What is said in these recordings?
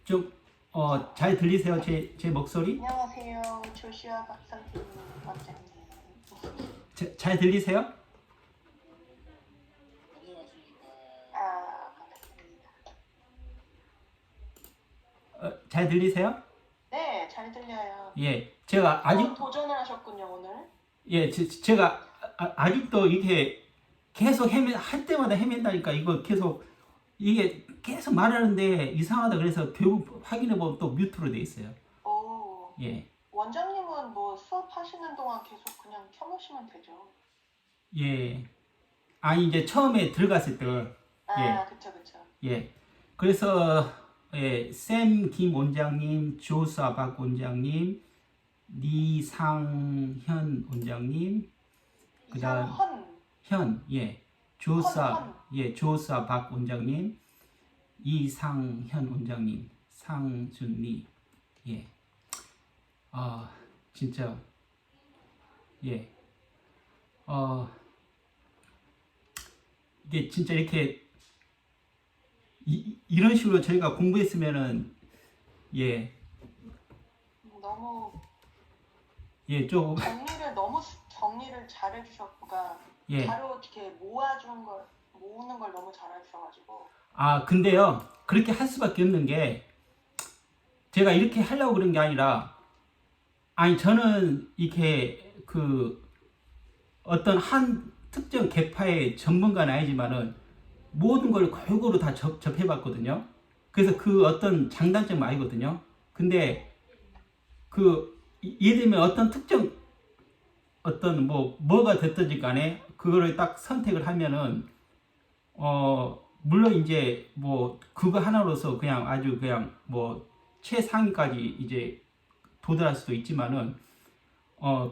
좀, 잘 들리세요? 제 목소리? 안녕하세요. 조슈아 박사님 원장님. 잘 들리세요? 반갑습니다. 잘 들리세요? 네, 잘 들려요. 예, 제가 아직, 도전을 하셨군요, 오늘. 예, 제가 아직도 이렇게 계속 할 때마다 헤맨다니까 이거 계속, 이게 계속 말하는데 이상하다 그래서 결국 확인해보면 또 뮤트로 돼 있어요. 오, 예, 원장님은 뭐 수업하시는 동안 계속 그냥 켜놓으시면 되죠. 예. 아니, 이제 처음에 들어갔을 때, 예, 그쵸, 그쵸. 예. 그래서, 예, 샘 김 원장님, 조사 박 원장님, 리상현 원장님, 그다음 이상헌, 예, 헌. 조사 박 원장님, 이상현 원장님, 상준리, 예, 진짜, 예, 어, 이게 진짜 이렇게 이런 식으로 저희가 공부했으면은, 예, 너무 조금, 정리를 잘 해주셨고, 예. 자료 이렇게 모으는 걸 너무 잘 해주셔가지고. 근데요, 그렇게 할 수밖에 없는 게, 제가 이렇게 하려고 그런 게 아니라, 아니, 저는 이렇게 어떤 한 특정 계파의 전문가는 아니지만은, 모든 걸 골고루 다 접해봤거든요. 그래서 그 어떤 장단점은 알거든요. 근데, 예를 들면 어떤 특정, 뭐가 됐든지 간에, 그거를 딱 선택을 하면은, 물론 이제 그거 하나로서 그냥 아주 그냥 최상위까지 이제 도달할 수도 있지만은,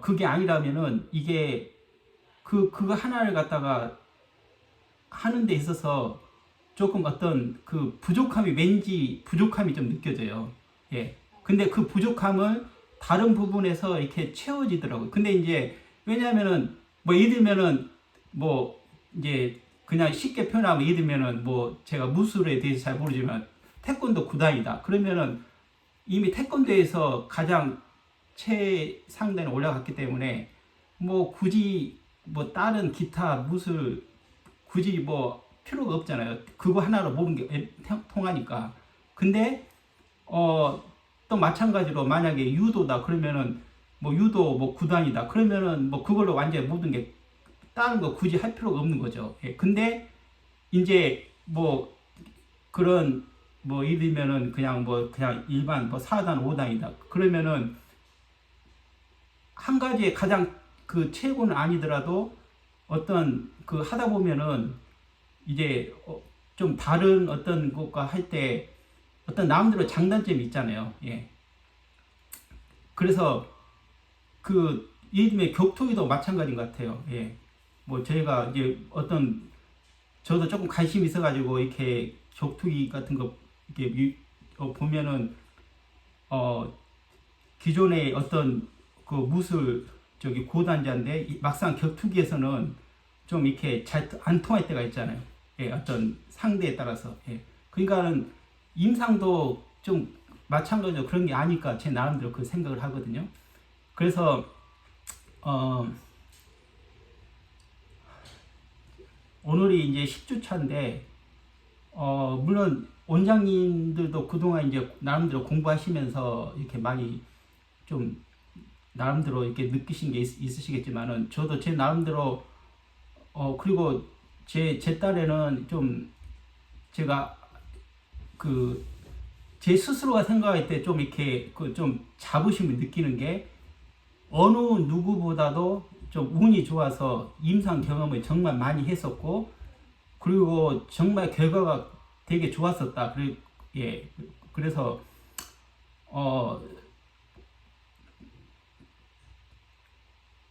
그게 아니라면은 이게 그거 하나를 갖다가 하는 데 있어서 조금 어떤 왠지 부족함이 좀 느껴져요. 예. 근데 그 부족함을 다른 부분에서 이렇게 채워지더라고요. 근데 이제 왜냐면은 예를 들면은 이제 그냥 쉽게 표현하면 예를 들면은 제가 무술에 대해서 잘 모르지만 태권도 구단이다. 그러면은 이미 태권도에서 가장 최상단에 올라갔기 때문에 굳이 다른 기타 무술 굳이 필요가 없잖아요. 그거 하나로 모든 게 통하니까. 근데 또 마찬가지로 만약에 유도다 그러면은 유도 구단이다 그러면은 그걸로 완전히 모든 게 다른 거 굳이 할 필요가 없는 거죠. 예. 근데 이제 그런 예를 들면은 그냥 일반 4단 5단이다 그러면은 한 가지의 가장 최고는 아니더라도 어떤 하다 보면은 이제 좀 다른 어떤 것과 할 때 어떤 나름대로 장단점이 있잖아요. 예. 그래서 예를 들면 격투기도 마찬가지인 것 같아요. 예. 저희가 이제 저도 조금 관심이 있어가지고 이렇게 격투기 같은 거 이렇게 보면은 기존의 어떤 무술 고단자인데 막상 격투기에서는 좀 이렇게 잘 안 통할 때가 있잖아요. 예, 어떤 상대에 따라서. 예. 그러니까는 임상도 좀 마찬가지로 그런 게 아닐까 제 나름대로 그 생각을 하거든요. 그래서 오늘이 이제 10주 차인데 물론 원장님들도 그동안 이제 나름대로 공부하시면서 이렇게 많이 좀 나름대로 이렇게 느끼신 게 있으시겠지만은 저도 제 나름대로 그리고 제 딸에는 좀 제가 제 스스로가 생각할 때 좀 이렇게 좀 자부심을 느끼는 게 어느 누구보다도 좀 운이 좋아서 임상 경험을 정말 많이 했었고 그리고 정말 결과가 되게 좋았었다. 예. 그래서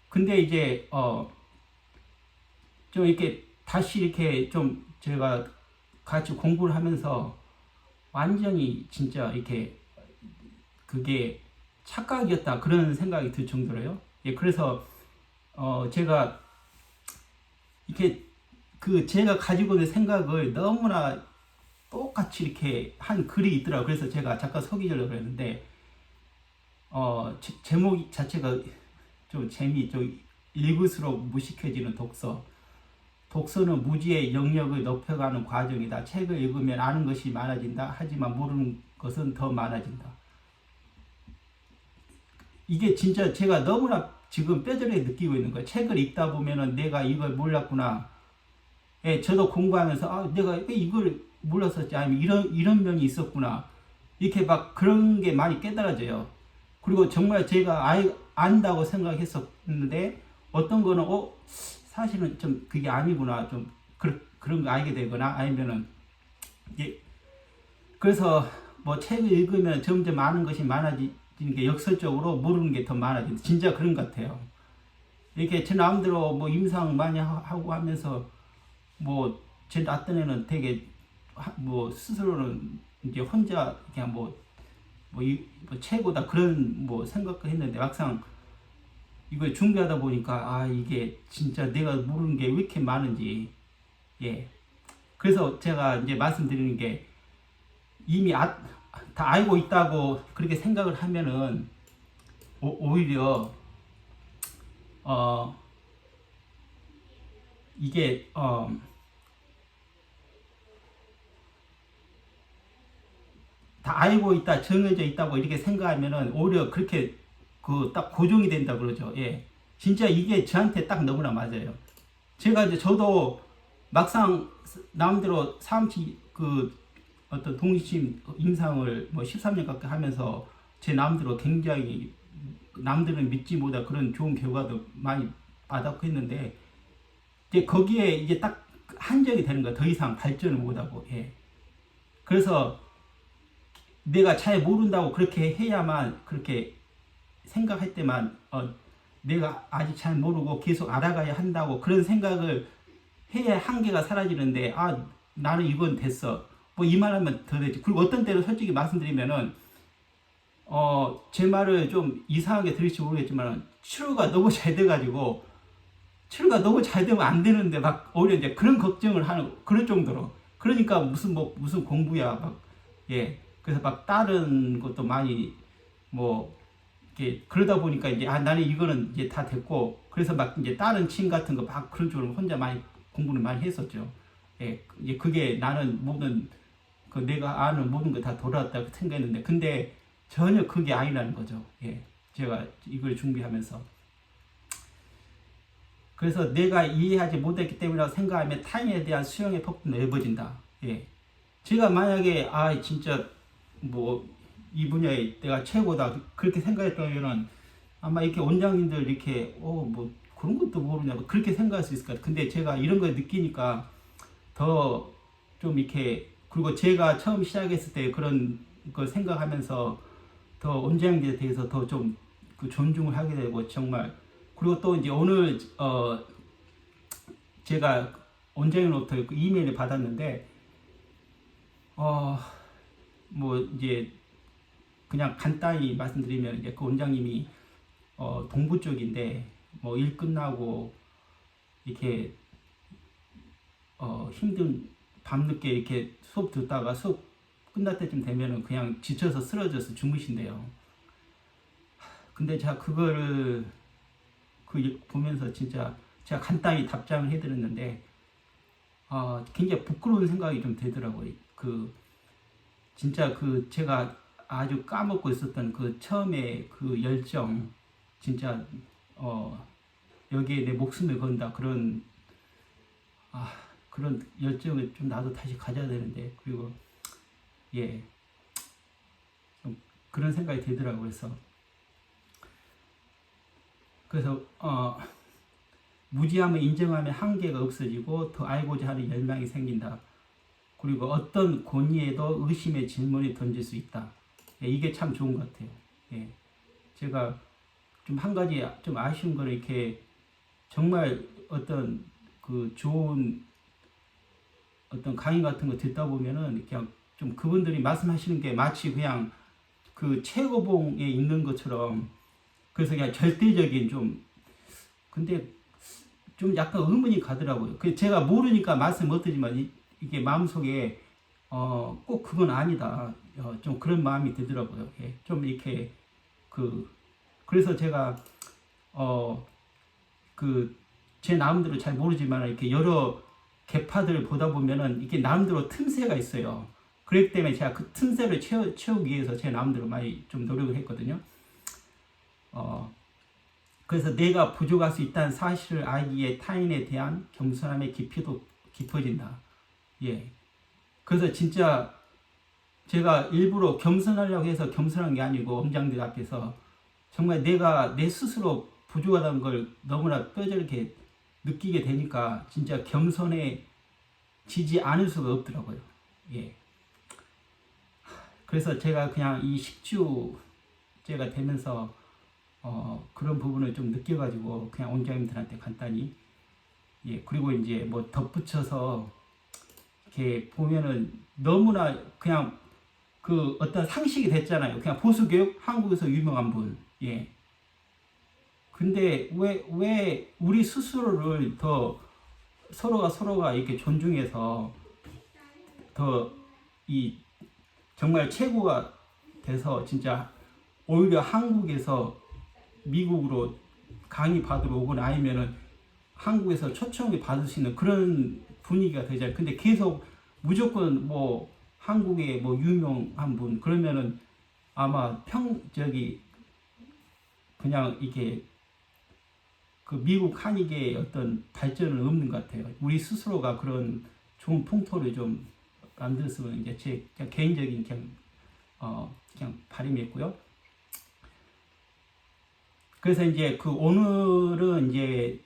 근데 이제 좀 이렇게 다시 이렇게 좀 제가 같이 공부를 하면서 완전히 진짜 이렇게 그게 착각이었다 그런 생각이 들 정도로요. 예, 그래서 제가 이렇게 제가 가지고 있는 생각을 너무나 똑같이 이렇게 한 글이 있더라고요. 그래서 제가 잠깐 소개하려고 했는데 제목 자체가 좀 좀 읽을수록 무식해지는 독서. 독서는 무지의 영역을 높여가는 과정이다. 책을 읽으면 아는 것이 많아진다. 하지만 모르는 것은 더 많아진다. 이게 진짜 제가 너무나 지금 뼈저리게 느끼고 있는 거예요. 책을 읽다 보면은 내가 이걸 몰랐구나. 예, 저도 공부하면서 내가 왜 이걸 몰랐었지? 아니면 이런 면이 있었구나. 이렇게 막 그런 게 많이 깨달아져요. 그리고 정말 제가 안다고 생각했었는데 어떤 거는 사실은 좀 그게 아니구나. 좀 그런 거 알게 되거나 아니면은 그래서 뭐 책을 읽으면 점점 아는 것이 많아지는 게 역설적으로 모르는 게 더 많아진다. 진짜 그런 것 같아요. 이렇게 제 나름대로 뭐 임상 많이 하고 하면서 뭐 제 나 때는 되게 뭐 스스로는 이제 혼자 그냥 뭐 최고다 그런 뭐 생각을 했는데 막상 이걸 준비하다 보니까 이게 진짜 내가 모르는 게 왜 이렇게 많은지. 예. 그래서 제가 이제 말씀드리는 게 이미 다 알고 있다고 그렇게 생각을 하면은 오히려 이게 다 알고 있다, 정해져 있다고 이렇게 생각하면은 오히려 그렇게 딱 고정이 된다 그러죠. 예. 진짜 이게 저한테 딱 너무나 맞아요. 제가 이제 저도 막상 남대로 어떤 동심 임상을 뭐 13년 가까이 하면서 제 남대로 굉장히 남들은 믿지 못할 그런 좋은 결과도 많이 받았고 했는데 이제 거기에 이제 딱 한정이 되는 거야. 더 이상 발전을 못하고. 예. 그래서 내가 잘 모른다고 그렇게 해야만 그렇게 생각할 때만 내가 아직 잘 모르고 계속 알아가야 한다고 그런 생각을 해야 한계가 사라지는데 나는 이건 됐어. 뭐 이 말하면 더 되지. 그리고 어떤 때는 솔직히 말씀드리면은 제 말을 좀 이상하게 들을지 모르겠지만 치료가 너무 잘 돼가지고 치료가 너무 잘 되면 안 되는데 막 오히려 이제 그런 걱정을 하는 그럴 정도로 그러니까 무슨 공부야 막 예. 그래서 막 다른 것도 많이 뭐 이렇게 그러다 보니까 이제 나는 이거는 이제 다 됐고 그래서 막 이제 다른 침 같은 거 막 그런 쪽으로 혼자 많이 공부를 많이 했었죠. 예. 이제 그게 나는 모든 내가 아는 모든 거 다 돌아왔다고 생각했는데 근데 전혀 그게 아니라는 거죠. 예. 제가 이걸 준비하면서 그래서 내가 이해하지 못했기 때문이라고 생각하면 타인에 대한 수용의 폭도 넓어진다. 예. 제가 만약에 진짜 뭐 이 분야에 내가 최고다 그렇게 생각했다면은 아마 이렇게 원장님들 이렇게 뭐 그런 것도 모르냐고 그렇게 생각할 수 있을 것 같아요. 근데 제가 이런 걸 느끼니까 더 좀 이렇게 그리고 제가 처음 시작했을 때 그런 걸 생각하면서 더 원장님들에 대해서 더 좀 존중을 하게 되고 정말 그리고 또 이제 오늘 제가 원장님으로부터 그 이메일을 받았는데 뭐 이제 그냥 간단히 말씀드리면 이제 그 원장님이 동부 쪽인데 뭐 일 끝나고 이렇게 힘든 밤늦게 이렇게 수업 듣다가 수업 끝날 때쯤 되면은 그냥 지쳐서 쓰러져서 주무신대요. 근데 제가 그거를 보면서 진짜 제가 간단히 답장을 해드렸는데 굉장히 부끄러운 생각이 좀 되더라고요. 진짜 제가 아주 까먹고 있었던 처음에 열정 진짜 여기에 내 목숨을 건다 그런 그런 열정을 좀 나도 다시 가져야 되는데 그리고 예 좀 그런 생각이 들더라고요. 그래서 무지함을 인정하면 한계가 없어지고 더 알고자 하는 열망이 생긴다. 그리고 어떤 권위에도 의심의 질문을 던질 수 있다. 예, 이게 참 좋은 것 같아요. 예, 제가 좀 한 가지 좀 아쉬운 거는 이렇게 정말 어떤 좋은 어떤 강의 같은 거 듣다 보면은 그냥 좀 그분들이 말씀하시는 게 마치 그냥 최고봉에 있는 것처럼 그래서 그냥 절대적인 근데 좀 약간 의문이 가더라고요. 제가 모르니까 말씀 못 드리지만 이게 마음속에 꼭 그건 아니다. 좀 그런 마음이 들더라고요. 예, 좀 이렇게 그래서 제가 제 나름대로 잘 모르지만 이렇게 여러 계파들을 보다 보면은 이게 나름대로 틈새가 있어요. 그렇기 때문에 제가 그 틈새를 채우기 위해서 제 나름대로 많이 좀 노력을 했거든요. 그래서 내가 부족할 수 있다는 사실을 알기에 타인에 대한 겸손함의 깊이도 깊어진다. 예. 그래서 진짜 제가 일부러 겸손하려고 해서 겸손한 게 아니고 원장들 앞에서 정말 내가 내 스스로 부족하다는 걸 너무나 뼈저리게 느끼게 되니까 진짜 겸손해지지 않을 수가 없더라고요. 예. 그래서 제가 그냥 이 식주제가 되면서 그런 부분을 좀 느껴가지고 그냥 원장님들한테 간단히 예 그리고 이제 뭐 덧붙여서 이렇게 보면은 너무나 그냥 그 어떤 상식이 됐잖아요. 그냥 보수교육 한국에서 유명한 분 예. 근데 왜 우리 스스로를 더 서로가 이렇게 존중해서 더 이 정말 최고가 돼서 진짜 오히려 한국에서 미국으로 강의 받으러 오거나 아니면은 한국에서 초청을 받을 수 있는 그런 분위기가 되잖아요. 근데 계속 무조건 뭐 한국의 뭐 유명한 분 그러면은 아마 그냥 이게 그 미국 한의계의 어떤 발전은 없는 것 같아요. 우리 스스로가 그런 좋은 풍토를 좀 만들었으면 이제 제 그냥 개인적인 그냥 바람이었고요. 그래서 이제 오늘은 이제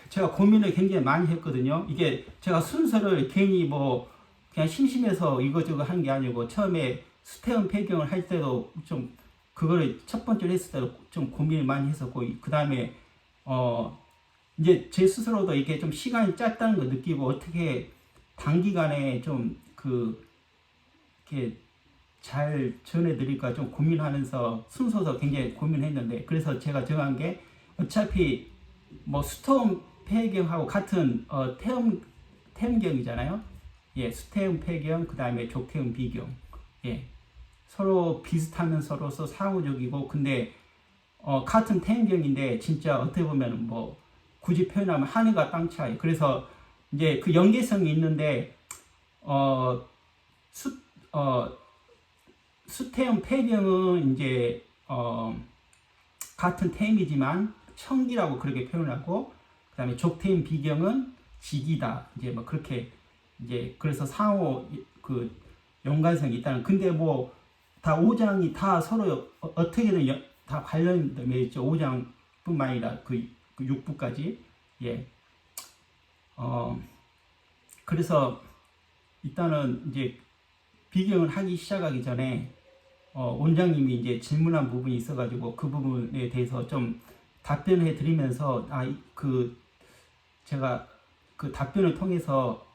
제가 고민을 굉장히 많이 했거든요. 이게 제가 순서를 괜히 뭐 그냥 심심해서 이거저거 한 게 아니고 처음에 스테온 폐경을 할 때도 좀 그거를 첫 번째로 했을 때도 좀 고민을 많이 했었고 그 다음에 이제 제 스스로도 이게 좀 시간이 짧다는 걸 느끼고 어떻게 단기간에 좀 이렇게 잘 전해드릴까 좀 고민하면서 순서도 굉장히 고민했는데 그래서 제가 정한 게 어차피 뭐 스톰 폐경하고 같은 태음경이잖아요. 예, 수태음 폐경 그 다음에 족태음 비경 예, 서로 비슷하면서로서 상호적이고 근데 같은 태음경인데 진짜 어떻게 보면 뭐 굳이 표현하면 하늘과 땅 차이. 그래서 이제 그 연계성이 있는데 수태음 폐경은 이제 같은 태음이지만 청기라고 그렇게 표현하고 그 다음에 족태음 비경은 직이다. 이제 뭐 그렇게 이제 그래서 상호 연관성이 있다는. 근데 뭐 다 오장이 다 서로 어떻게든 다 관련되어 있죠. 오장뿐만 아니라 그 육부까지. 예. 그래서 일단은 이제 비경을 하기 시작하기 전에 원장님이 이제 질문한 부분이 있어가지고 그 부분에 대해서 좀 답변해 드리면서 제가 그 답변을 통해서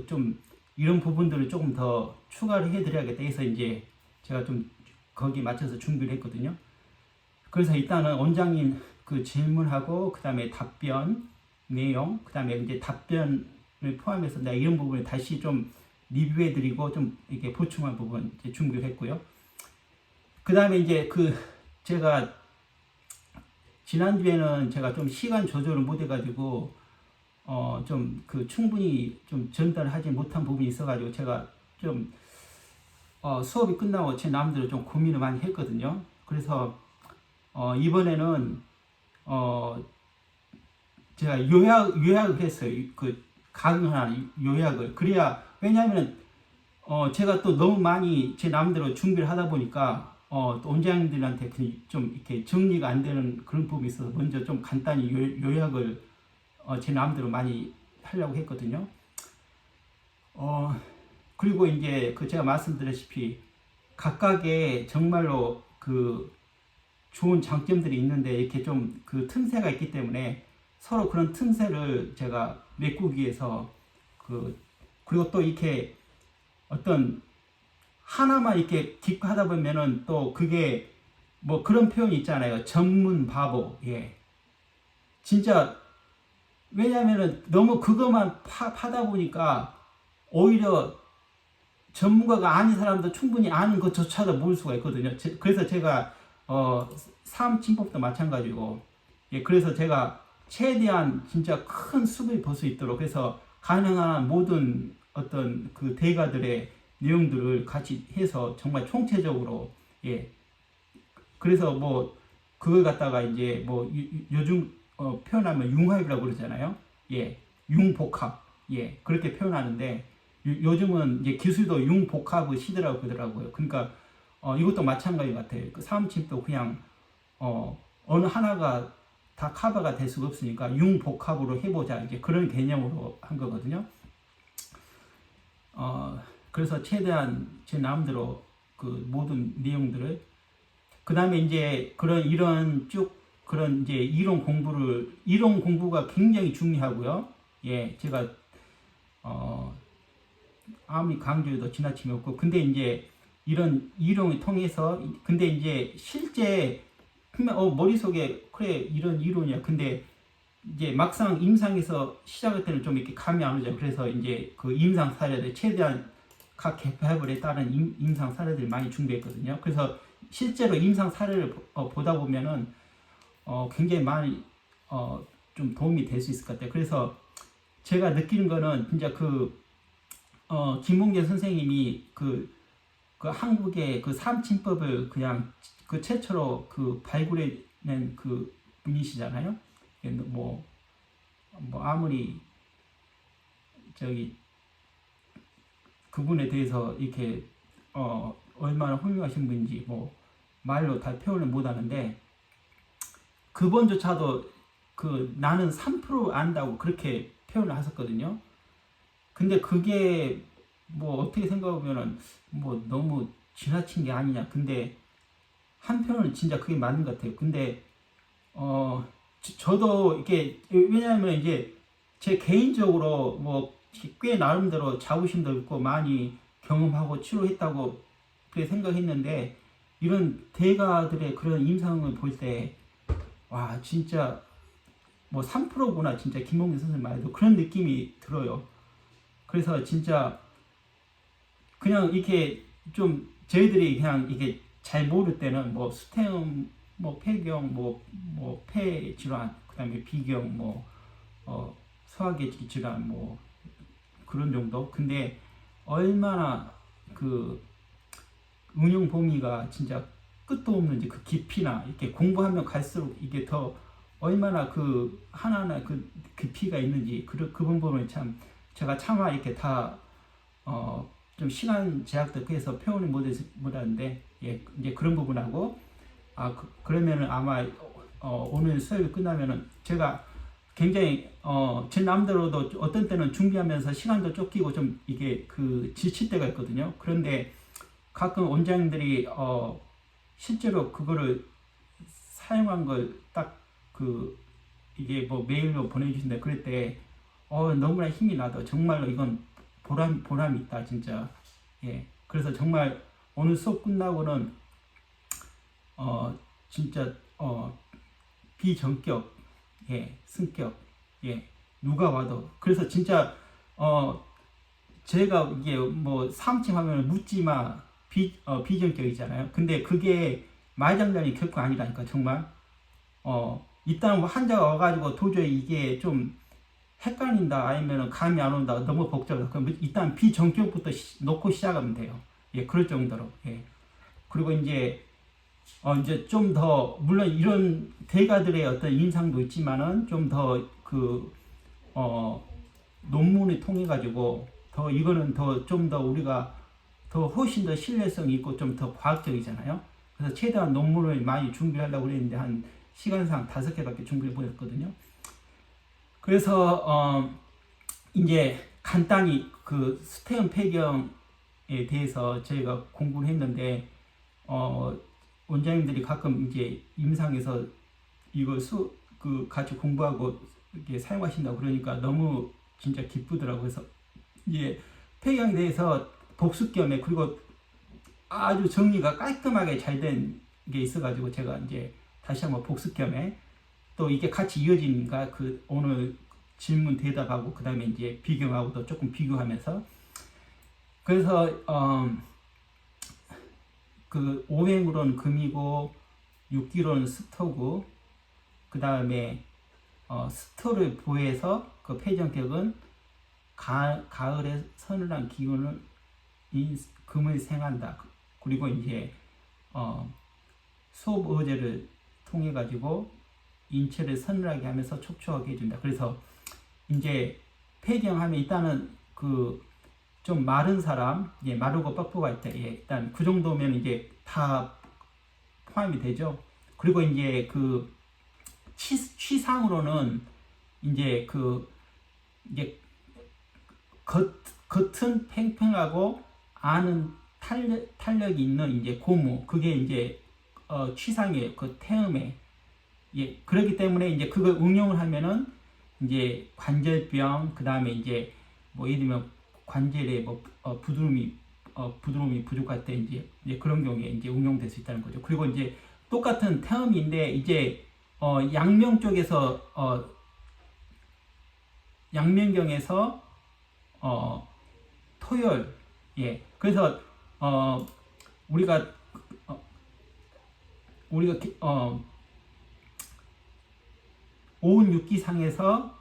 좀 이런 부분들을 조금 더 추가를 해 드려야겠다 해서 이제 제가 좀 거기에 맞춰서 준비를 했거든요. 그래서 일단은 원장님 그 질문하고 그 다음에 답변 내용 그 다음에 이제 답변을 포함해서 내가 이런 부분을 다시 좀 리뷰해 드리고 좀 이렇게 보충한 부분 이제 준비를 했고요. 그 다음에 이제 제가 지난주에는 제가 좀 시간 조절을 못 해가지고 좀 충분히 좀 전달하지 못한 부분이 있어가지고 제가 좀 수업이 끝나고 제 나름대로 좀 고민을 많이 했거든요. 그래서 이번에는 제가 요약을 했어요. 강의나 요약을. 그래야 왜냐하면 제가 또 너무 많이 제 나름대로 준비를 하다 보니까 또 원장님들한테 좀 이렇게 정리가 안 되는 그런 부분이 있어서 먼저 좀 간단히 요약을 제 마음대로 많이 하려고 했거든요. 그리고 이제 제가 말씀드렸다시피 각각의 정말로 좋은 장점들이 있는데 이렇게 좀 틈새가 있기 때문에 서로 그런 틈새를 제가 메꾸기 위해서 그리고 또 이렇게 어떤 하나만 이렇게 깊게 하다 보면은 또 그게 뭐 그런 표현이 있잖아요. 전문 바보. 예. 진짜 왜냐하면은 너무 그것만 파다 보니까 오히려 전문가가 아닌 사람도 충분히 아는 것조차도 모를 수가 있거든요. 그래서 제가 사업침법도 마찬가지고, 예, 그래서 제가 최대한 진짜 큰 수익을 벌 수 있도록 해서 가능한 모든 어떤 그 대가들의 내용들을 같이 해서 정말 총체적으로, 예, 그래서 뭐 그걸 갖다가 이제 뭐 요즘 표현하면 융합이라고 그러잖아요. 예, 융복합, 예, 그렇게 표현하는데 요즘은 이제 기술도 융복합의 시대라고 그러더라고요. 그러니까 이것도 마찬가지 같아요. 그 사무침도 그냥 어느 하나가 다 커버가 될 수가 없으니까 융복합으로 해보자, 이제 그런 개념으로 한 거거든요. 그래서 최대한 제 마음대로 그 모든 내용들을, 그 다음에 이제 이런 쭉 그런 이제 이론 공부가 굉장히 중요하고요. 예, 제가 아무리 강조해도 지나침이 없고, 근데 이제 이런 이론을 통해서, 근데 이제 실제 머릿속에 그래 이런 이론이야. 근데 이제 막상 임상에서 시작할 때는 좀 이렇게 감이 안 오죠. 그래서 이제 그 임상 사례들 최대한 각 개파별에 따른 임상 사례들 많이 준비했거든요. 그래서 실제로 임상 사례를 보다 보면은 굉장히 많이 좀 도움이 될 수 있을 것 같아요. 그래서 제가 느끼는 거는 진짜 김봉재 선생님이 그 한국의 그 삼침법을 그냥 그 최초로 그 발굴해낸 그 분이시잖아요. 뭐 아무리 저기 그분에 대해서 이렇게 얼마나 훌륭하신 분인지 뭐 말로 다 표현을 못 하는데, 그분조차도 나는 3% 안다고 그렇게 표현을 하셨거든요. 근데 그게 뭐 어떻게 생각하면은 뭐 너무 지나친 게 아니냐. 근데 한편은 진짜 그게 맞는 것 같아요. 근데 저도 이렇게, 왜냐하면 이제 제 개인적으로 뭐 꽤 나름대로 자부심도 있고 많이 경험하고 치료했다고 그렇게 생각했는데, 이런 대가들의 그런 임상을 볼 때 와 진짜 뭐 3%구나 진짜 김봉기 선생님 말도 그런 느낌이 들어요. 그래서 진짜 그냥 이렇게 좀 저희들이 그냥 이게 잘 모를 때는 뭐 스테움, 뭐 폐경, 뭐 폐 질환, 그다음에 비경, 뭐 소화기 질환, 뭐 그런 정도. 근데 얼마나 그 응용 범위가 진짜 끝도 없는지, 그 깊이나 이렇게 공부하면 갈수록 이게 더 얼마나 그 하나하나 그 깊이가 있는지, 그 부분을 참 제가 차마 이렇게 다 좀 시간 제약도 해서 표현을 못하는데, 예, 이제 그런 부분하고, 그러면은 아마 오늘 수업이 끝나면은 제가 굉장히 제 남대로도 어떤 때는 준비하면서 시간도 쫓기고 좀 이게 그 지칠 때가 있거든요. 그런데 가끔 원장님들이 실제로 그거를 사용한 걸 딱 이게 뭐 메일로 보내주신다 그럴 때 너무나 힘이 나도 정말로 이건 보람이 있다 진짜. 예, 그래서 정말 오늘 수업 끝나고는 진짜 비전격, 예, 승격, 예, 누가 와도. 그래서 진짜 제가 이게 뭐 사무침하면 묻지마 비전격이잖아요. 근데 그게 말장난이 결코 아니라니까 정말. 일단 뭐 환자가 와가지고 도저히 이게 좀 헷갈린다, 아니면 감이 안 온다, 너무 복잡하다, 그럼 일단 비전격부터 놓고 시작하면 돼요. 예, 그럴 정도로. 예. 그리고 이제 좀 더 물론 이런 대가들의 어떤 인상도 있지만은 좀 더 논문을 통해 가지고 더 이거는 더 좀 더 우리가 더 훨씬 더 신뢰성이 있고 좀 더 과학적이잖아요. 그래서 최대한 논문을 많이 준비하려고 그랬는데 한 시간상 5개밖에 준비해 보였거든요. 그래서 이제 간단히 그 스테온 폐경에 대해서 저희가 공부를 했는데, 원장님들이 가끔 이제 임상에서 이걸 같이 공부하고 이렇게 사용하신다고 그러니까 너무 진짜 기쁘더라고요. 그래서 이제 폐경에 대해서 복습겸에, 그리고 아주 정리가 깔끔하게 잘 된 게 있어가지고 제가 이제 다시 한번 복습겸에 또 이게 같이 이어지니까 오늘 질문 대답하고 그 다음에 이제 비교하고도 조금 비교하면서 그래서 그 오행으로는 금이고 육기로는 스토고 그 다음에 스토를 보해서 그 폐전격은 가을에 서늘한 기운을 금을 생한다. 그리고 이제 수업 어제를 통해 가지고 인체를 서늘하게 하면서 촉촉하게 해준다. 그래서 이제 폐경하면 일단은 그 좀 마른 사람, 예, 마르고 뻑뻑할 때, 예, 일단 그 정도면 이제 다 포함이 되죠. 그리고 이제 그 취상으로는 이제 그 이제 겉은 팽팽하고 안은 탄력이 있는 이제 고무, 그게 이제 취상의 그 태음에, 예, 그렇기 때문에 이제 그걸 응용을 하면은 이제 관절병, 그 다음에 이제 뭐 예를 들면 관절에 뭐 부드러움이 부족할 때 이제 그런 경우에 이제 응용될 수 있다는 거죠. 그리고 이제 똑같은 태음인데 이제 양명 쪽에서 양면경에서 토열, 예, 그래서 우리가 오운 육기상에서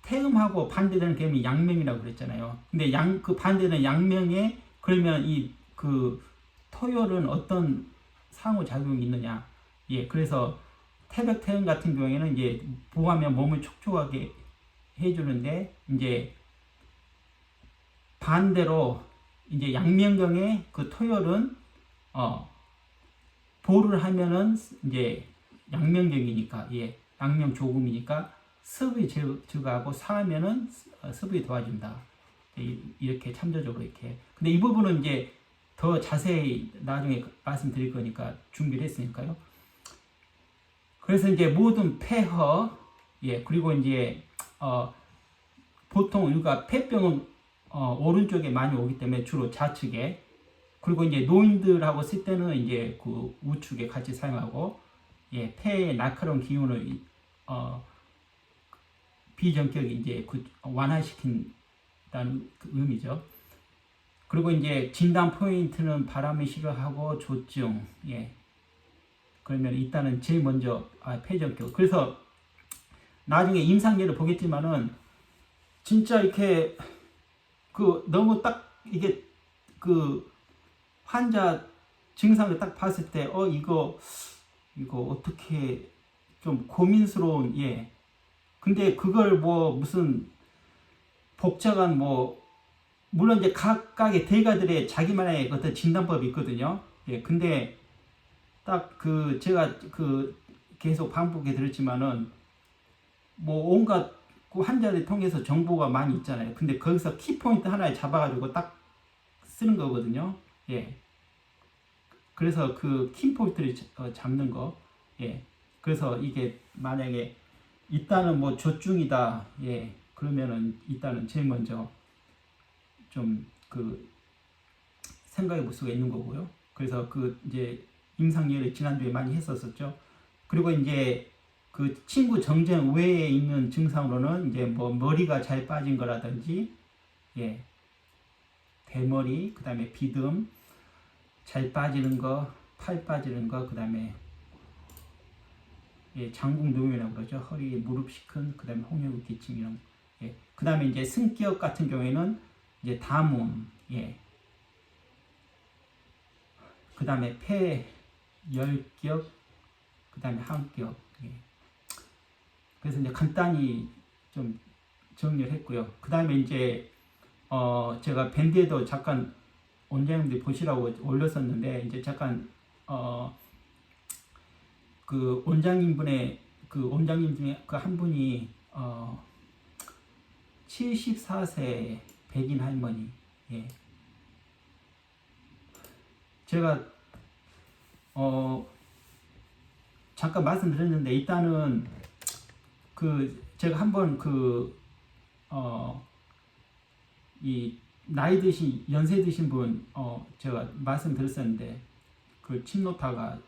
태음하고 반대되는 개념이 양명이라고 그랬잖아요. 근데 그 반대는 양명에 그러면 이 그 토열은 어떤 상호작용이 있느냐? 예, 그래서 태백태음 같은 경우에는 이제 보하면 몸을 촉촉하게 해주는데 이제 반대로 이제 양명경의 그 토열은 보를 하면은 이제 양명경이니까, 예, 양명 조금이니까 습이 증가하고 사하면은 습이 도와준다. 이렇게 참조적으로 이렇게. 근데 이 부분은 이제 더 자세히 나중에 말씀드릴 거니까 준비를 했으니까요. 그래서 이제 모든 폐허, 예, 그리고 이제 보통 우리가 폐병은 오른쪽에 많이 오기 때문에 주로 좌측에, 그리고 이제 노인들하고 쓸 때는 이제 그 우측에 같이 사용하고, 예, 폐의 날카로운 기운을 비전격이 이제 그 완화시킨다는 그 의미죠. 그리고 이제 진단 포인트는 바람이 싫어하고 조증, 예. 그러면 일단은 제일 먼저 폐전격. 그래서 나중에 임상예를 보겠지만은 진짜 이렇게 그 너무 딱 이게 그 환자 증상을 딱 봤을 때 이거 어떻게 좀 고민스러운, 예. 근데 그걸 뭐 무슨 복잡한 뭐 물론 이제 각각의 대가들의 자기만의 어떤 진단법이 있거든요. 예. 근데 딱 그 제가 그 계속 반복해 들었지만은 뭐 온갖 그 환자를 통해서 정보가 많이 있잖아요. 근데 거기서 키포인트 하나에 잡아가지고 딱 쓰는 거거든요. 예. 그래서 그 키포인트를 잡는 거. 예. 그래서 이게 만약에 일단은 뭐 조증이다. 예. 그러면은 일단은 제일 먼저 좀 그 생각해 볼 수가 있는 거고요. 그래서 그 이제 임상예를 지난주에 많이 했었었죠. 그리고 이제 그 친구 정전 외에 있는 증상으로는 이제 뭐 머리가 잘 빠진 거라든지, 예, 대머리, 그 다음에 비듬, 잘 빠지는 거, 팔 빠지는 거, 그 다음에 예, 장궁노면이라고 그러죠. 허리, 무릎 시큰, 그 다음에 홍역기 기침 이런, 예, 그 다음에 이제 승격 같은 경우에는 이제 담음, 예, 그 다음에 폐, 열격, 그 다음에 항격, 예. 그래서 이제 간단히 좀 정리를 했고요. 그 다음에 이제 제가 밴드에도 잠깐 원장님들이 보시라고 올렸었는데 이제 잠깐 그 원장님분의 그 원장님 중에 그 한 분이 74세 백인 할머니, 예. 제가 잠깐 말씀드렸는데 일단은 그 제가 한번 이 나이 드신 연세 드신 분 제가 말씀드렸었는데 그 침노타가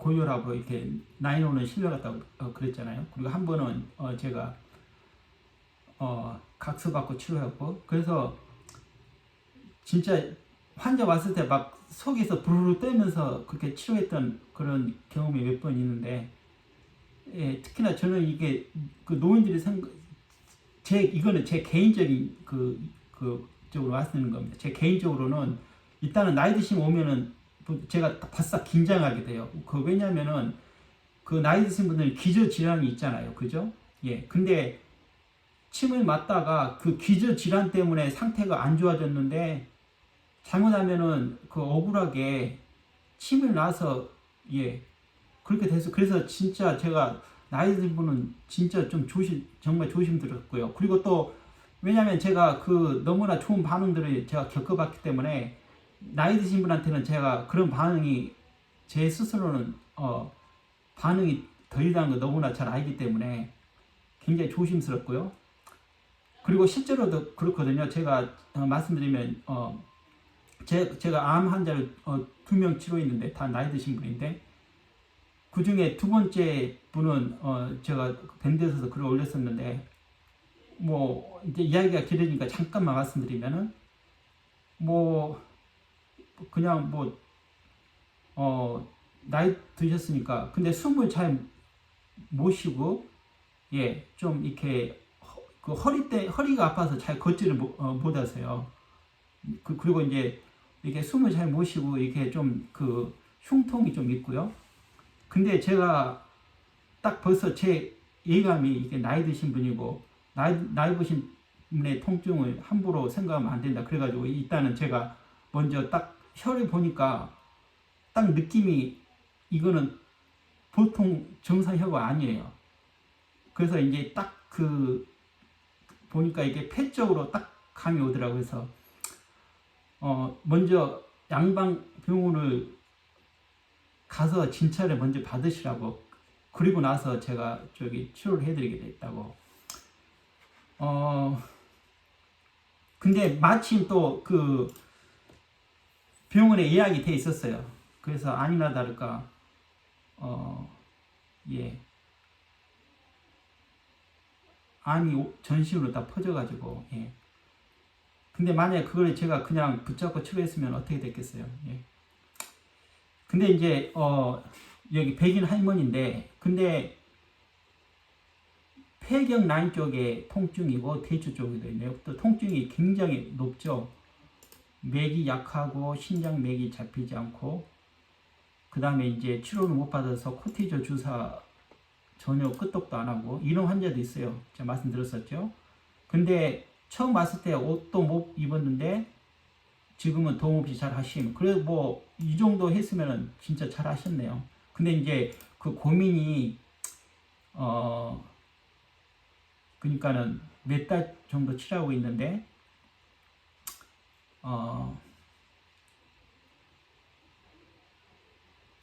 고혈압으로 이렇게 나이로는 실려갔다고 그랬잖아요. 그리고 한 번은 제가 각서받고 치료했고, 그래서 진짜 환자 왔을 때 막 속에서 부르르 떨면서 그렇게 치료했던 그런 경험이 몇 번 있는데, 예, 특히나 저는 이게 그 노인들이 이거는 제 개인적인 쪽으로 말씀드리는 겁니다. 제 개인적으로는 일단은 나이 드시면 오면은 제가 바싹 긴장하게 돼요. 왜냐면은 그 나이 드신 분들은 기저 질환이 있잖아요. 그죠? 예. 근데 침을 맞다가 그 기저 질환 때문에 상태가 안 좋아졌는데 잘못하면은 그 억울하게 침을 놔서 예. 그렇게 돼서 그래서 진짜 제가 나이 든 분은 진짜 좀 정말 조심스럽고요. 그리고 또 왜냐면 제가 그 너무나 좋은 반응들을 제가 겪어봤기 때문에 나이 드신 분한테는 제가 그런 반응이 제 스스로는 반응이 덜 일어난 거 너무나 잘 알기 때문에 굉장히 조심스럽고요. 그리고 실제로도 그렇거든요. 제가 말씀드리면 제가 암 환자를 2명 치료했는데 다 나이 드신 분인데 그 중에 두 번째 분은 제가 밴드에서 글을 올렸었는데 뭐 이제 이야기가 길어지니까 잠깐만 말씀드리면은 뭐 그냥 뭐 나이 드셨으니까 근데 숨을 잘 못 쉬고 예 좀 이렇게 그 허리가 아파서 잘 걷지를 못 하세요. 그리고 이제 이렇게 숨을 잘 못 쉬고 이렇게 좀 그 흉통이 좀 있고요. 근데 제가 딱 벌써 제 예감이 이게 나이 드신 분이고 나이 드신 분의 통증을 함부로 생각하면 안 된다. 그래가지고 일단은 제가 먼저 딱 혀를 보니까 딱 느낌이 이거는 보통 정상 혀가 아니에요. 그래서 이제 딱 보니까 이게 폐 쪽으로 딱 감이 오더라고요. 그래서 먼저 양방병원을 가서 진찰을 먼저 받으시라고 그리고 나서 제가 치료를 해드리게 됐다고. 근데 마침 또 그 병원에 예약이 돼 있었어요. 그래서 아니나 다를까 예 암이 전신으로 다 퍼져가지고 예. 근데 만약에 그걸 제가 그냥 붙잡고 치료했으면 어떻게 됐겠어요. 예. 근데 이제 여기 백인 할머니인데 근데 폐경 라인 쪽에 통증이고 대추 쪽에도 있네요. 또 통증이 굉장히 높죠. 맥이 약하고 신장 맥이 잡히지 않고 그 다음에 이제 치료를 못 받아서 코티조 주사 전혀 끄떡도 안 하고 이런 환자도 있어요. 제가 말씀드렸었죠. 근데 처음 왔을 때 옷도 못 입었는데 지금은 도움 없이 잘 하심. 그래도 뭐 이 정도 했으면 진짜 잘 하셨네요. 근데 이제 그 고민이 그러니까는 몇 달 정도 치료하고 있는데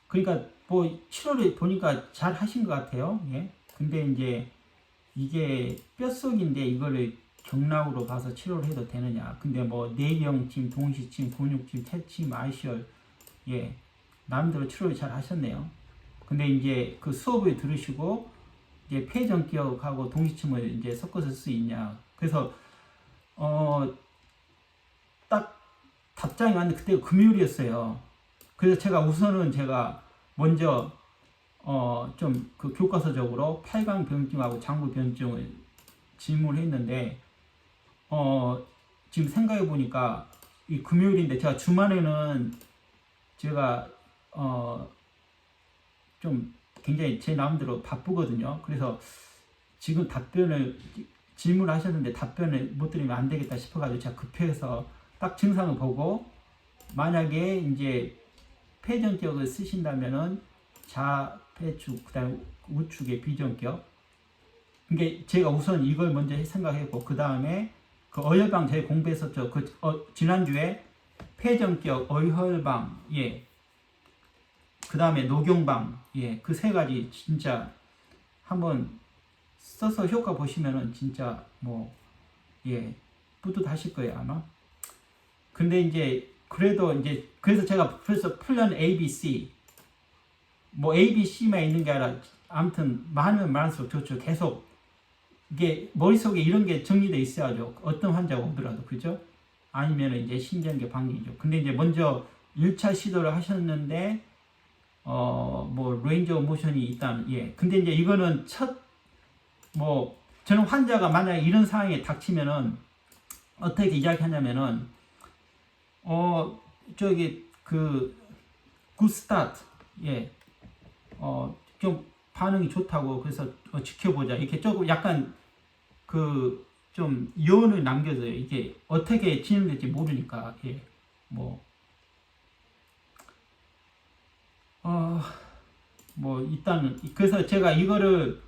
그러니까 뭐 치료를 보니까 잘 하신 것 같아요. 예. 근데 이제 이게 뼛속인데 이거를 경락으로 봐서 치료를 해도 되느냐. 근데 뭐 뇌경침, 동시침, 근육침, 퇴침, 아이시얼 예 나름대로 치료를 잘 하셨네요. 근데 이제 그 수업을 들으시고 이제 폐전기역하고 동시침을 이제 섞어서 쓸 수 있냐. 그래서 딱 답장이 왔는데 그때 금요일이었어요. 그래서 제가 먼저 좀 그 교과서적으로 8강 병증하고 장부 병증을 질문했는데 지금 생각해 보니까 이 금요일인데 제가 주말에는 제가 좀 굉장히 제 마음대로 바쁘거든요. 그래서 지금 질문하셨는데 답변을 못 드리면 안 되겠다 싶어가지고 제가 급해서 딱 증상을 보고 만약에 이제 폐전격을 쓰신다면은 좌폐축 그다음 우측의 비전격. 그러니까 제가 우선 이걸 먼저 생각했고 그 다음에 그 어혈방 저희 공부했었죠. 지난주에 폐전격, 어혈방, 예. 그 다음에 녹용방, 예. 그 세 가지 진짜 한번 써서 효과 보시면은 진짜 예. 뿌듯하실 거예요 아마. 근데 이제 그래서 제가 플랜 A, B, C 뭐 A, B, C만 있는 게 아니라 아무튼 많으면 많을수록 좋죠. 계속 이게 머릿속에 이런 게 정리돼 있어야죠. 어떤 환자가 오더라도 그죠? 아니면 이제 신경계 방기죠. 근데 이제 먼저 1차 시도를 하셨는데 뭐 레인지 오브 모션이 일단 예. 근데 이제 이거는 뭐 저는 환자가 만약에 이런 상황에 닥치면은 어떻게 이야기하냐면은 저기 그 굿스타트 예. 좀 반응이 좋다고 그래서 지켜보자 이렇게 조금 약간 그 좀 여운을 남겨줘요. 이게 어떻게 진행될지 모르니까 예. 뭐 일단은 그래서 제가 이거를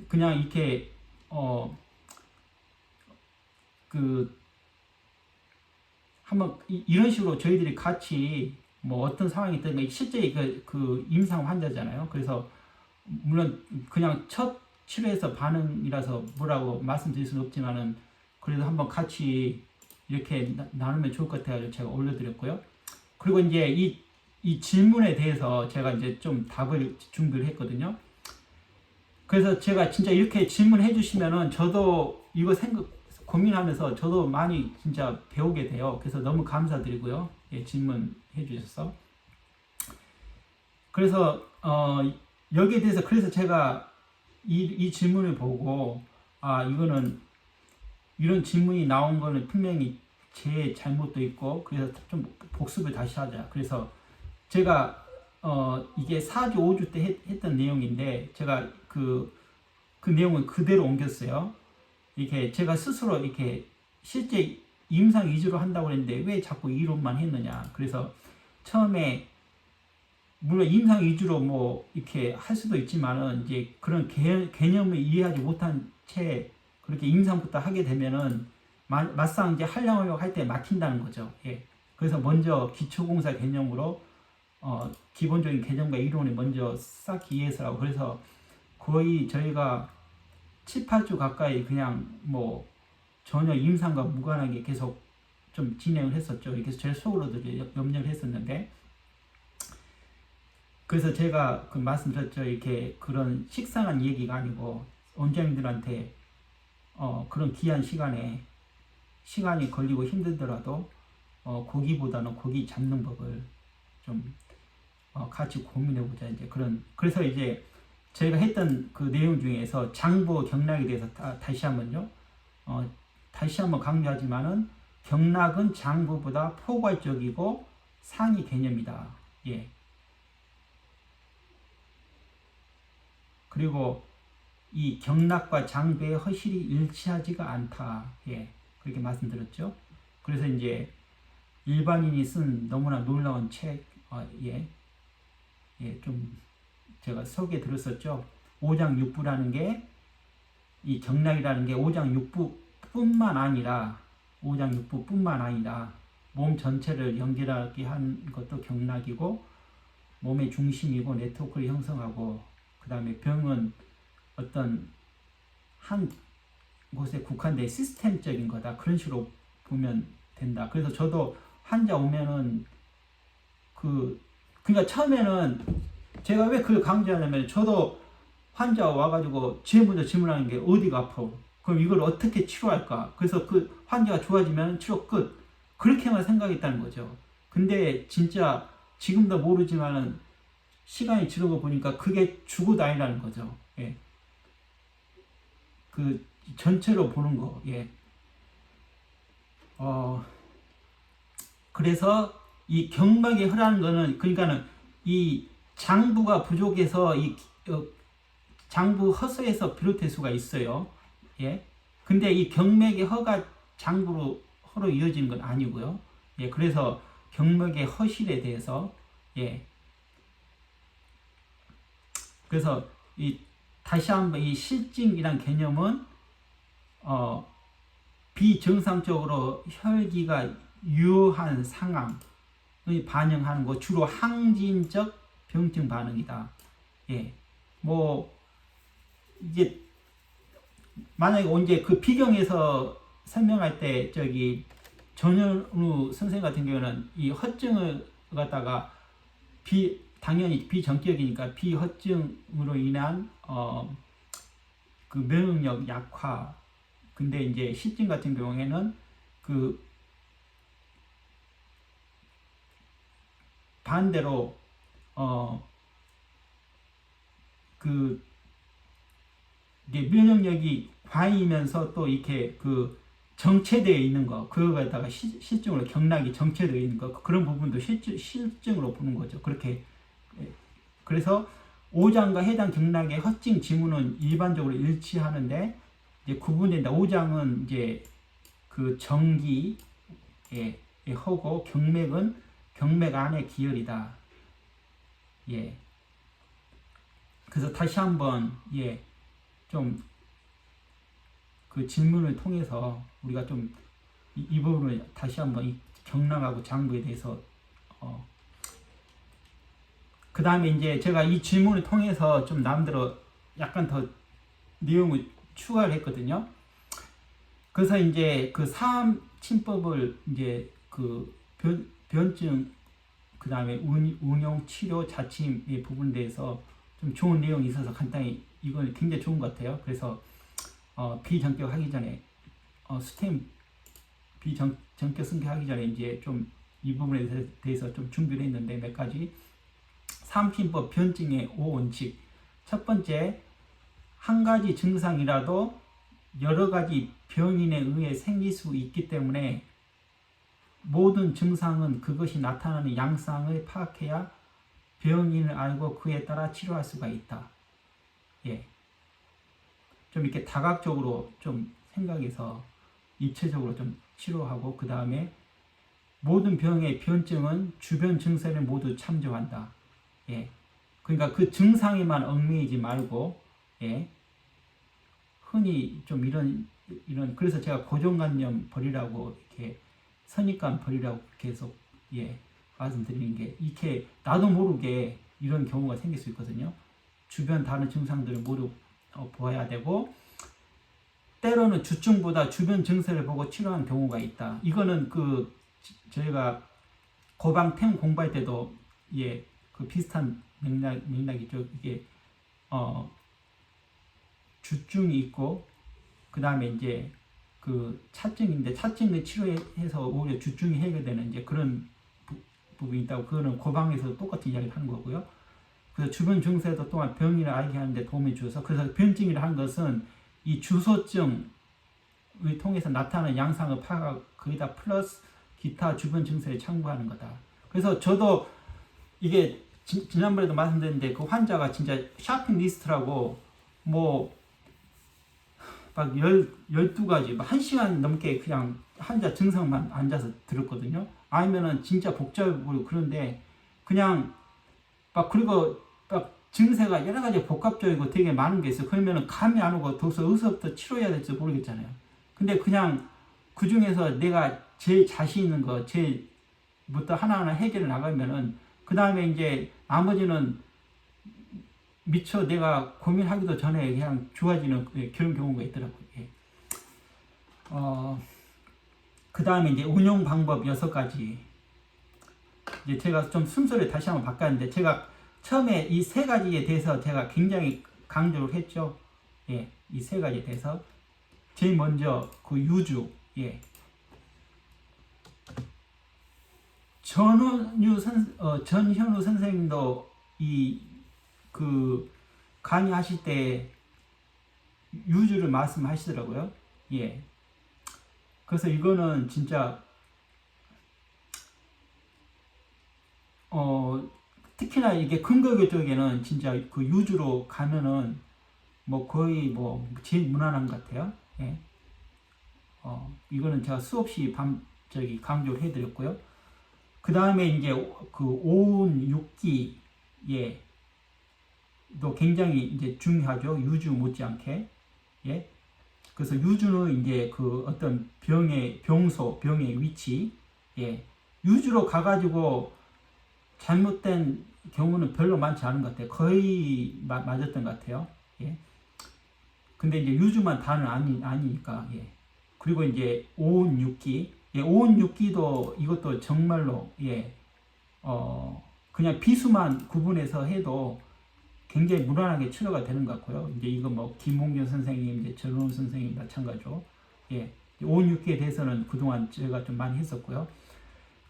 그냥 이렇게 그 한번 이런 식으로 저희들이 같이 뭐 어떤 상황이 있든 실제 그 임상 환자잖아요. 그래서 물론 그냥 첫 치료에서 반응이라서 뭐라고 말씀드릴 수는 없지만은 그래도 한번 같이 이렇게 나누면 좋을 것 같아서 제가 올려드렸고요. 그리고 이제 이 질문에 대해서 제가 이제 좀 답을 준비를 했거든요. 그래서 제가 진짜 이렇게 질문해 주시면은 저도 이거 고민하면서 저도 많이 진짜 배우게 돼요. 그래서 너무 감사드리고요. 예, 질문해 주셔서. 그래서 여기에 대해서 그래서 제가 이 질문을 보고 이거는 이런 질문이 나온 거는 분명히 제 잘못도 있고 그래서 좀 복습을 다시 하자. 그래서 제가 이게 4주 5주 때 했던 내용인데 제가 그 내용을 그대로 옮겼어요. 이렇게 제가 스스로 이렇게 실제 임상 위주로 한다고 했는데 왜 자꾸 이론만 했느냐. 그래서 처음에 물론 임상 위주로 뭐 이렇게 할 수도 있지만은 이제 그런 개념을 이해하지 못한 채 그렇게 임상부터 하게 되면은 막상 이제 하려고 할 때 막힌다는 거죠. 예. 그래서 먼저 기초공사 개념으로 기본적인 개념과 이론을 먼저 쌓기 위해서라고. 그래서 거의 저희가 7, 8주 가까이 그냥 뭐 전혀 임상과 무관하게 계속 좀 진행을 했었죠. 그래서 제 속으로도 염려를 했었는데, 그래서 제가 그 말씀드렸죠. 이렇게 그런 식상한 얘기가 아니고 원장님들한테 그런 귀한 시간이 걸리고 힘들더라도 고기보다는 고기 잡는 법을 좀 같이 고민해보자. 이제 그래서 이제 저희가 했던 그 내용 중에서 장부 경락에 대해서 다시 한번요. 다시 한번 강조하지만은 경락은 장부보다 포괄적이고 상위 개념이다. 예. 그리고 이 경락과 장부의 허실이 일치하지가 않다. 예. 그렇게 말씀드렸죠. 그래서 이제 일반인이 쓴 너무나 놀라운 책, 좀 제가 소개 들었었죠. 5장 6부라는 게, 이 경락이라는 게 5장 6부뿐만 아니라, 5장 6부뿐만 아니라, 몸 전체를 연결하게 한 것도 경락이고, 몸의 중심이고, 네트워크를 형성하고, 그 다음에 병은 어떤 한 곳에 국한된 시스템적인 거다. 그런 식으로 보면 된다. 그래서 저도 환자 오면은 그러니까 처음에는 제가 왜 그걸 강조하냐면 저도 환자 와가지고 제일 먼저 질문하는 게 어디가 아파? 그럼 이걸 어떻게 치료할까? 그래서 그 환자가 좋아지면 치료 끝. 그렇게만 생각했다는 거죠. 근데 진짜 지금도 모르지만은 시간이 지르고 보니까 그게 죽어도 아니라는 거죠. 예. 그 전체로 보는 거. 예. 그래서 이 경막이 흐르는 거는 그러니까는 이 장부가 부족해서 이 장부 허서에서 비롯될 수가 있어요. 예. 근데 이 경맥의 허가 장부로 허로 이어지는 건 아니고요. 예. 그래서 경맥의 허실에 대해서 그래서 다시 한번 이 실증이란 개념은 비정상적으로 혈기가 유효한 상황을 반영하는 거, 주로 항진적 병증 반응이다. 예. 뭐 이제 만약에 언제 그 비경에서 설명할 때 전현우 선생 같은 경우는 이 허증을 갖다가 당연히 비전격이니까 비허증으로 인한 그 면역력 약화. 근데 이제 실증 같은 경우에는 그 반대로 그 이게 면역력이 과이면서 또 이렇게 그 정체되어 있는 거, 그거에다가 실증으로 경락이 정체되어 있는 거, 그런 부분도 실증으로 보는 거죠. 그렇게. 그래서 오장과 해당 경락의 허증 징후는 일반적으로 일치하는데, 이제 구분된다. 오장은 이제 그 정기의 허고, 경맥은 경맥 안의 기혈이다. 예. 그래서 다시 한번 좀 그 질문을 통해서 우리가 좀 이 부분을 다시 한번 이 경락하고 장부에 대해서 그 다음에 이제 제가 이 질문을 통해서 좀 나름대로 약간 더 내용을 추가를 했거든요. 그래서 이제 그 사암침법을 이제 그 변증, 그 다음에 운용, 치료, 자침의 부분에 대해서 좀 좋은 내용이 있어서 간단히 이건 굉장히 좋은 것 같아요. 그래서 비전격 하기 전에 스템 비전격 승격하기 전에 이제 좀 이 부분에 대해서 좀 준비를 했는데 몇 가지. 사암침법 변증의 5원칙. 첫 번째, 한 가지 증상이라도 여러 가지 병인에 의해 생길 수 있기 때문에 모든 증상은 그것이 나타나는 양상을 파악해야 병인을 알고 그에 따라 치료할 수가 있다. 예. 좀 이렇게 다각적으로 좀 생각해서 입체적으로 좀 치료하고, 그 다음에 모든 병의 변증은 주변 증세를 모두 참조한다. 예. 그러니까 그 증상에만 얽매이지 말고, 흔히 좀 이런 그래서 제가 고정관념 버리라고, 이렇게 선입관 버리라고 계속 말씀드리는 게, 이렇게 나도 모르게 이런 경우가 생길 수 있거든요. 주변 다른 증상들을 모두 보아야 되고, 때로는 주증보다 주변 증세를 보고 치료하는 경우가 있다. 이거는 그 저희가 고방템 공부할 때도 그 비슷한 맥락이죠. 이게 주증이 있고, 그 다음에 이제 그 차증인데, 차증을 치료해서 오히려 주증이 해결되는 이제 그런 부분이 있다고. 그거는 고방에서 똑같은 이야기를 하는 거고요. 그래서 주변 증세도 또한 병인을 알게 하는데 도움이 주어서, 그래서 변증이라 한 것은 이 주소증을 통해서 나타나는 양상을 파악하고 거기다 플러스 기타 주변 증세를 참고하는 거다. 그래서 저도 이게 지난번에도 말씀드렸는데, 그 환자가 진짜 쇼핑 리스트라고 뭐 막 12가지, 1시간 넘게 그냥 환자 증상만 앉아서 들었거든요. 아니면은 진짜 복잡하고 그런데 그냥 막, 그리고 막 증세가 여러 가지 복합적이고 되게 많은 게 있어요. 그러면은 감이 안 오고 도대체 어디서부터 치료해야 될지 모르겠잖아요. 근데 그냥 그 중에서 내가 제일 자신 있는 거, 제일부터 하나하나 해결해 나가면은, 그 다음에 이제 나머지는 미처 내가 고민하기도 전에 그냥 좋아지는 그런 경우가 있더라고요. 그 다음에 이제 운용 방법 6가지. 이제 제가 좀 순서를 다시 한번 바꿨는데, 제가 처음에 이 3가지에 대해서 제가 굉장히 강조를 했죠. 이 3가지에 대해서. 제일 먼저 그 유주. 전현우 선생님도 그 강의하실 때 유주를 말씀하시더라고요. 그래서 이거는 진짜 특히나 이게 근거교 쪽에는 진짜 그 유주로 가면은 뭐 거의 뭐 제일 무난한 것 같아요. 이거는 제가 수없이 강조를 해드렸고요. 그 다음에 이제 그 오운 육기 또 굉장히 이제 중요하죠. 유주 못지않게. 그래서 유주는 이제 그 어떤 병의 병소, 병의 위치. 유주로 가가지고 잘못된 경우는 별로 많지 않은 것 같아요. 거의 맞았던 것 같아요. 근데 이제 유주만 다는 아니니까. 그리고 이제 오운육기. 오운육기도 이것도 정말로 그냥 비수만 구분해서 해도 굉장히 무난하게 치료가 되는 것 같고요. 이제 이거 뭐 김홍균 선생님, 이제 전원 선생님 마찬가지로, 예, 5, 6기에 대해서는 그동안 제가 좀 많이 했었고요.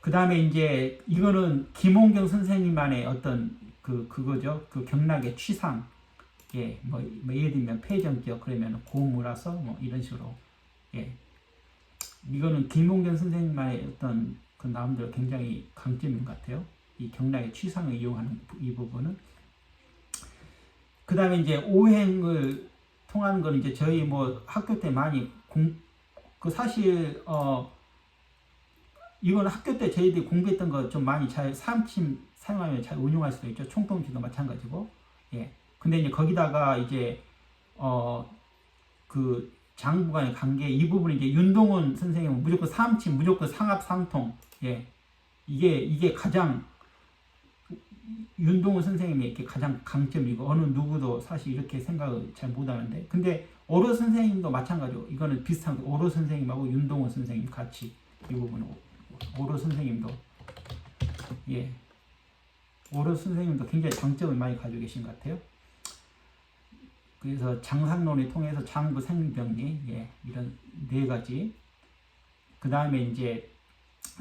그 다음에 이제 이거는 김홍경 선생님만의 어떤 그거죠. 그 경락의 취상, 예, 뭐 예를 들면 폐전기역 그러면 고무라서 뭐 이런 식으로, 예, 이거는 김홍경 선생님만의 어떤 그 나름대로 굉장히 강점인 것 같아요. 이 경락의 취상을 이용하는 이 부분은. 그 다음에 이제 오행을 통하는 건 이제 저희 뭐 학교 때 많이 그 사실 이건 학교 때 저희들이 공부했던 거 좀 많이 잘 사무침 사용하면 잘 운용할 수도 있죠. 총통치도 마찬가지고. 예. 근데 이제 거기다가 이제 그 장부 간의 관계 이 부분 이제 윤동원 선생님은 무조건 사무침 무조건 상합상통. 예. 이게 가장 윤동훈 선생님이 이렇게 가장 강점이고 어느 누구도 사실 이렇게 생각을 잘 못하는데 근데 오로 선생님도 마찬가지로 이거는 비슷한 거 오로 선생님하고 윤동훈 선생님 같이 이 부분은 오로 선생님도 예 오로 선생님도 굉장히 장점을 많이 가지고 계신 것 같아요. 그래서 장상론을 통해서 장부 생병리 예 이런 네 가지 그 다음에 이제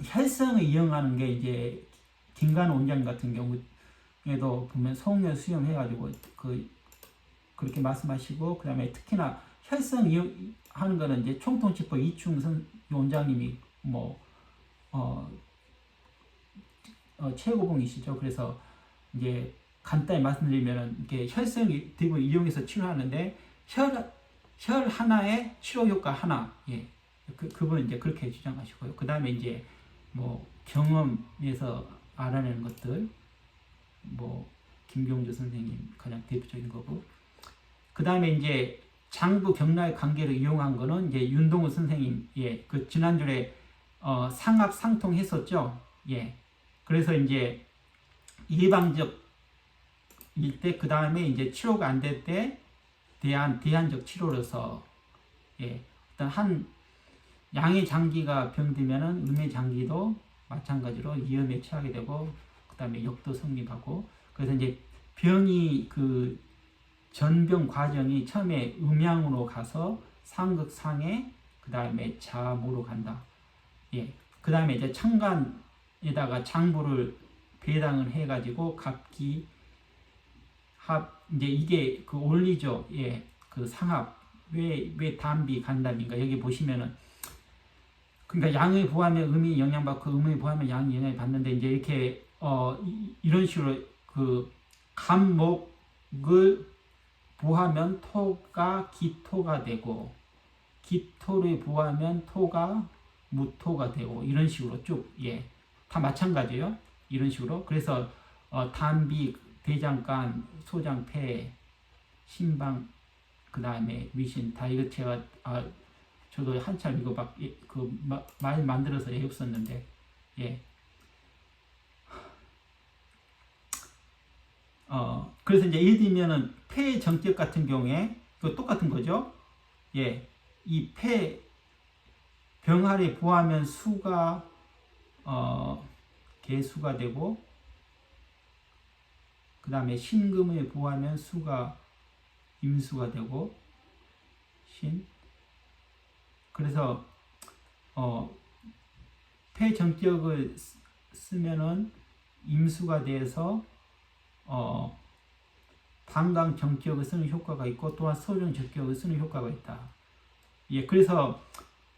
혈성을 이용하는 게 이제 김관 원장 같은 경우에도 보면 성령 수용해가지고 그렇게 말씀하시고 그 다음에 특히나 혈성 이용하는 거는 이제 총통치법 이충선 원장님이 뭐 최고봉이시죠. 그래서 이제 간단히 말씀드리면은 이게 혈성 등을 이용해서 치료하는데 혈 하나에 치료 효과 하나 예 그분은 이제 그렇게 주장하시고요. 그 다음에 이제 뭐 경험에서 알아내는 것들 뭐 김경주 선생님 가장 대표적인 거고 그 다음에 이제 장부 경락의 관계를 이용한 거는 이제 윤동우 선생님 그 지난주에 상합 상통 했었죠. 예 그래서 이제 예방적 일 때 그 다음에 이제 치료가 안 될 때 대안적 치료로서 예 어떤 한 양의 장기가 병들면은 음의 장기도 마찬가지로 위험에 처하게 되고 그 다음에 역도 성립하고 그래서 이제 병이 그 전병 과정이 처음에 음양으로 가서 상극상해 그 다음에 자모로 간다. 예. 그 다음에 이제 창간에다가 장부를 배당을 해가지고 갑기 합 이제 이게 그 올리죠. 예. 그 상합 왜 담비 간담인가 여기 보시면은 그러니까 양을 보하면 음이 영향받고 음을 보하면 양이 영향을 받는데 이제 이렇게 이런 식으로 그 간목을 보하면 토가 기토가 되고 기토를 보하면 토가 무토가 되고 이런 식으로 쭉 예 다 마찬가지예요. 이런 식으로 그래서 단비 대장간 소장폐 신방 그 다음에 위신 다 이거 제가 저도 한참 이거 막 말 만들어서 외웠었는데 예. 그래서 이제 예를 들면은 폐 정격 같은 경우에 그 똑같은 거죠. 예. 이 폐 병할에 부하면 수가 개수가 되고 그 다음에 신금에 부하면 수가 임수가 되고 신 그래서 폐 정격을 쓰면은 임수가 돼서 방광 정격을 쓰는 효과가 있고 또한 소정 정격을 쓰는 효과가 있다. 예, 그래서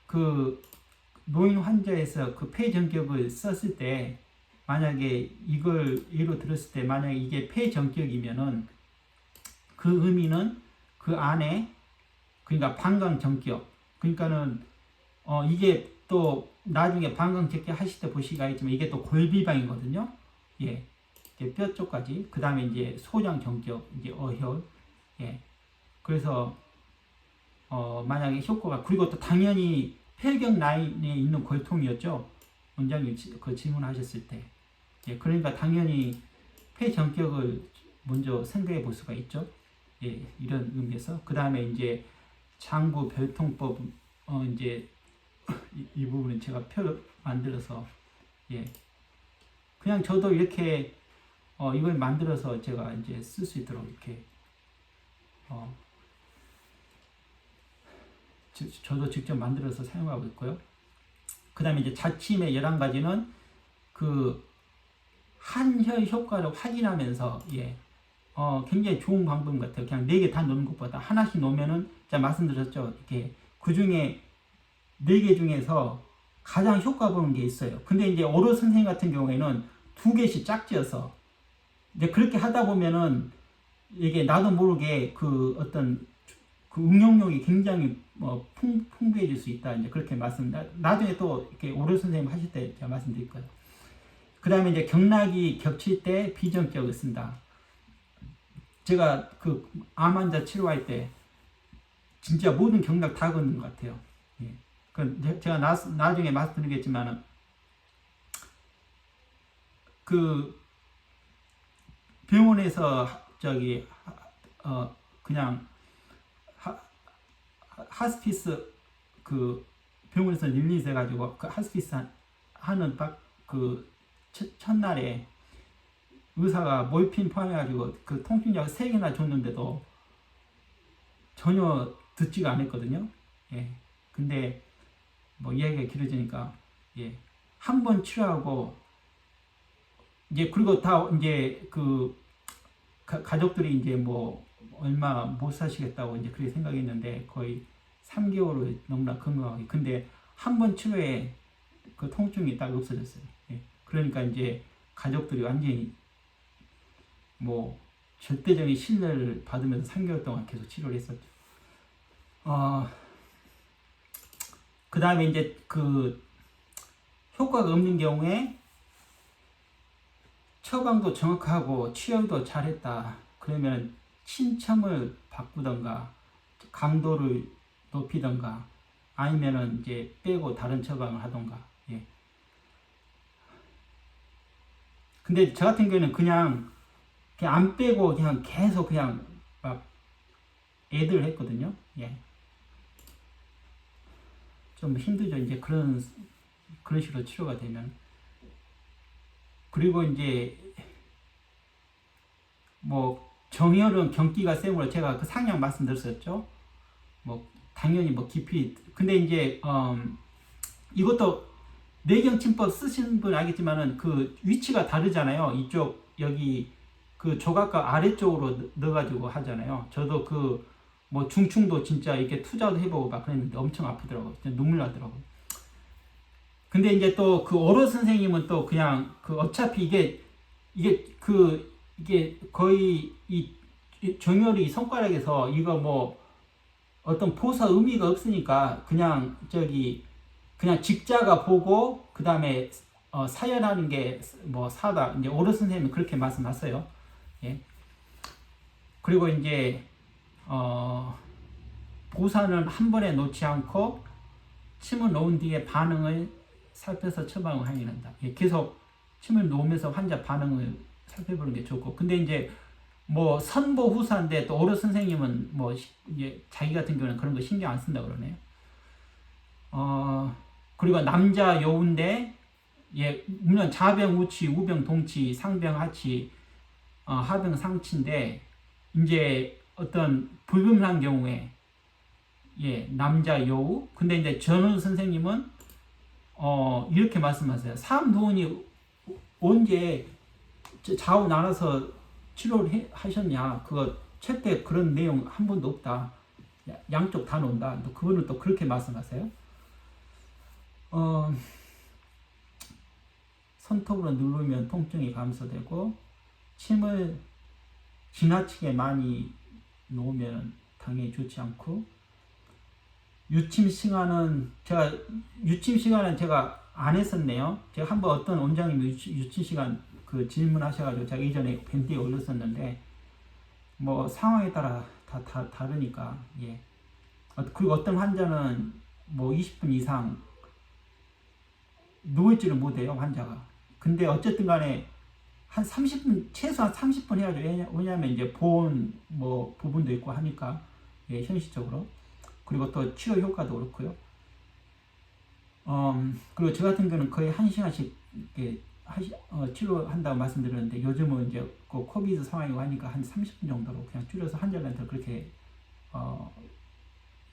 그 노인 환자에서 그 폐 정격을 썼을 때 만약에 이걸 예로 들었을 때 만약에 이게 폐 정격이면은 그 의미는 그 안에 그러니까 방광 정격 그러니까는 이게 또 나중에 방광 정격 하실 때 보시가 있지만 이게 또 골비방이거든요. 예. 뼈 쪽까지 그 다음에 이제 소장 정격 이제 어혈 예 그래서 만약에 효과가 그리고 또 당연히 폐경 라인에 있는 골통이었죠 원장님 그 질문하셨을 때 예 그러니까 당연히 폐 정격을 먼저 생각해 볼 수가 있죠 예 이런 의미에서 그 다음에 이제 장부 별통법 이제 이 부분은 제가 표 만들어서 예 그냥 저도 이렇게 이걸 만들어서 제가 이제 쓸 수 있도록 이렇게 저도 직접 만들어서 사용하고 있고요. 그 다음에 이제 자침의 11가지는 그 한혈 효과를 확인하면서 굉장히 좋은 방법 같아요. 그냥 4개 다 놓는 것보다 하나씩 놓으면은 제가 말씀드렸죠. 이렇게 그 중에 4개 중에서 가장 효과 보는 게 있어요. 근데 이제 오로 선생님 같은 경우에는 2개씩 짝지어서 이제 그렇게 하다 보면은 이게 나도 모르게 그 어떤 그 응용력이 굉장히 풍부해질 수 있다. 이제 그렇게 나중에 또 이렇게 오로 선생님 하실 때 제가 말씀드릴 거예요. 그 다음에 이제 경락이 겹칠 때 비정격을 쓴다. 제가 그 암 환자 치료할 때 진짜 모든 경락 다 걷는 것 같아요. 예. 제가 나중에 말씀드리겠지만은 그 병원에서 그냥 하스피스 그 병원에서 릴리즈 해가지고 그 하스피스 하는 그 첫날에 의사가 몰핀 포함해가지고 그 통증약 3개나 줬는데도 전혀 듣지가 않았거든요. 예. 근데 뭐 이야기가 길어지니까 한 번 치료하고 이제 그리고 다 이제 그 가족들이 이제 뭐 얼마 못 사시겠다고 이제 그렇게 생각했는데 거의 3개월을 너무나 건강하게. 근데 한 번 치료에 그 통증이 딱 없어졌어요. 예. 그러니까 이제 가족들이 완전히 뭐 절대적인 신뢰를 받으면서 3개월 동안 계속 치료를 했었죠. 그 다음에 이제 그 효과가 없는 경우에 처방도 정확하고 치료도 잘했다. 그러면 침첨을 바꾸던가 강도를 높이던가 아니면은 이제 빼고 다른 처방을 하던가. 예. 근데 저 같은 경우에는 그냥 안 빼고 그냥 계속 그냥 막 애들 했거든요. 예. 좀 힘들죠. 이제 그런 식으로 치료가 되면. 그리고 이제 뭐 정혈은 경기가 세므로 제가 그 상향 말씀드렸었죠. 뭐 당연히 뭐 깊이. 근데 이제 이것도 뇌경침법 쓰시는 분 알겠지만은 그 위치가 다르잖아요. 이쪽 여기 그 조각과 아래쪽으로 넣어가지고 하잖아요. 저도 그 뭐 중충도 진짜 이렇게 투자도 해보고 막 그랬는데 엄청 아프더라고요. 진짜 눈물 나더라고요. 근데 이제 또 그 오로 선생님은 또 그냥 그 어차피 이게 거의 이 정혈이 손가락에서 이거 뭐 어떤 보사 의미가 없으니까 그냥 그냥 직자가 보고 그 다음에 사연하는 게 뭐 사다. 이제 오로 선생님은 그렇게 말씀하세요. 예. 그리고 이제 보사는 한 번에 놓지 않고 침을 놓은 뒤에 반응을 살펴서 처방을 확인한다. 예, 계속 침을 놓으면서 환자 반응을 살펴보는 게 좋고. 근데 이제 뭐 선보 후사인데 또 오로 선생님은 뭐 이제 자기 같은 경우는 그런 거 신경 안 쓴다 그러네요. 그리고 남자 여우인데 물론 자병 우치, 우병 동치, 상병 하치, 하병 상치인데 이제 어떤 불분명한 경우에 남자 여우. 근데 이제 전원 선생님은 이렇게 말씀하세요. 삼도원이 언제 좌우 나눠서 치료를 하셨냐? 그거 책에 그런 내용 한 번도 없다. 양쪽 다 논다. 또 그분은 또 그렇게 말씀하세요. 손톱으로 누르면 통증이 감소되고 침을 지나치게 많이 놓으면 당연히 좋지 않고 유침 시간은 제가 안 했었네요. 제가 한번 어떤 원장님이 유침 시간 그 질문하셔가지고 제가 이전에 밴드에 올렸었는데 뭐 상황에 따라 다 다르니까. 그리고 어떤 환자는 뭐 20분 이상 누울지를 못해요, 환자가. 근데 어쨌든 간에 한 30분, 최소한 30분 해야죠. 왜냐하면 이제 보온 뭐 부분도 있고 하니까. 현실적으로. 그리고 또 치료 효과도 그렇고요. 그리고 저 같은 경우는 거의 1시간씩 치료한다고 말씀드렸는데 요즘은 이제 그 코비드 상황이고 하니까 한 30분 정도로 그냥 줄여서 환자한테 그렇게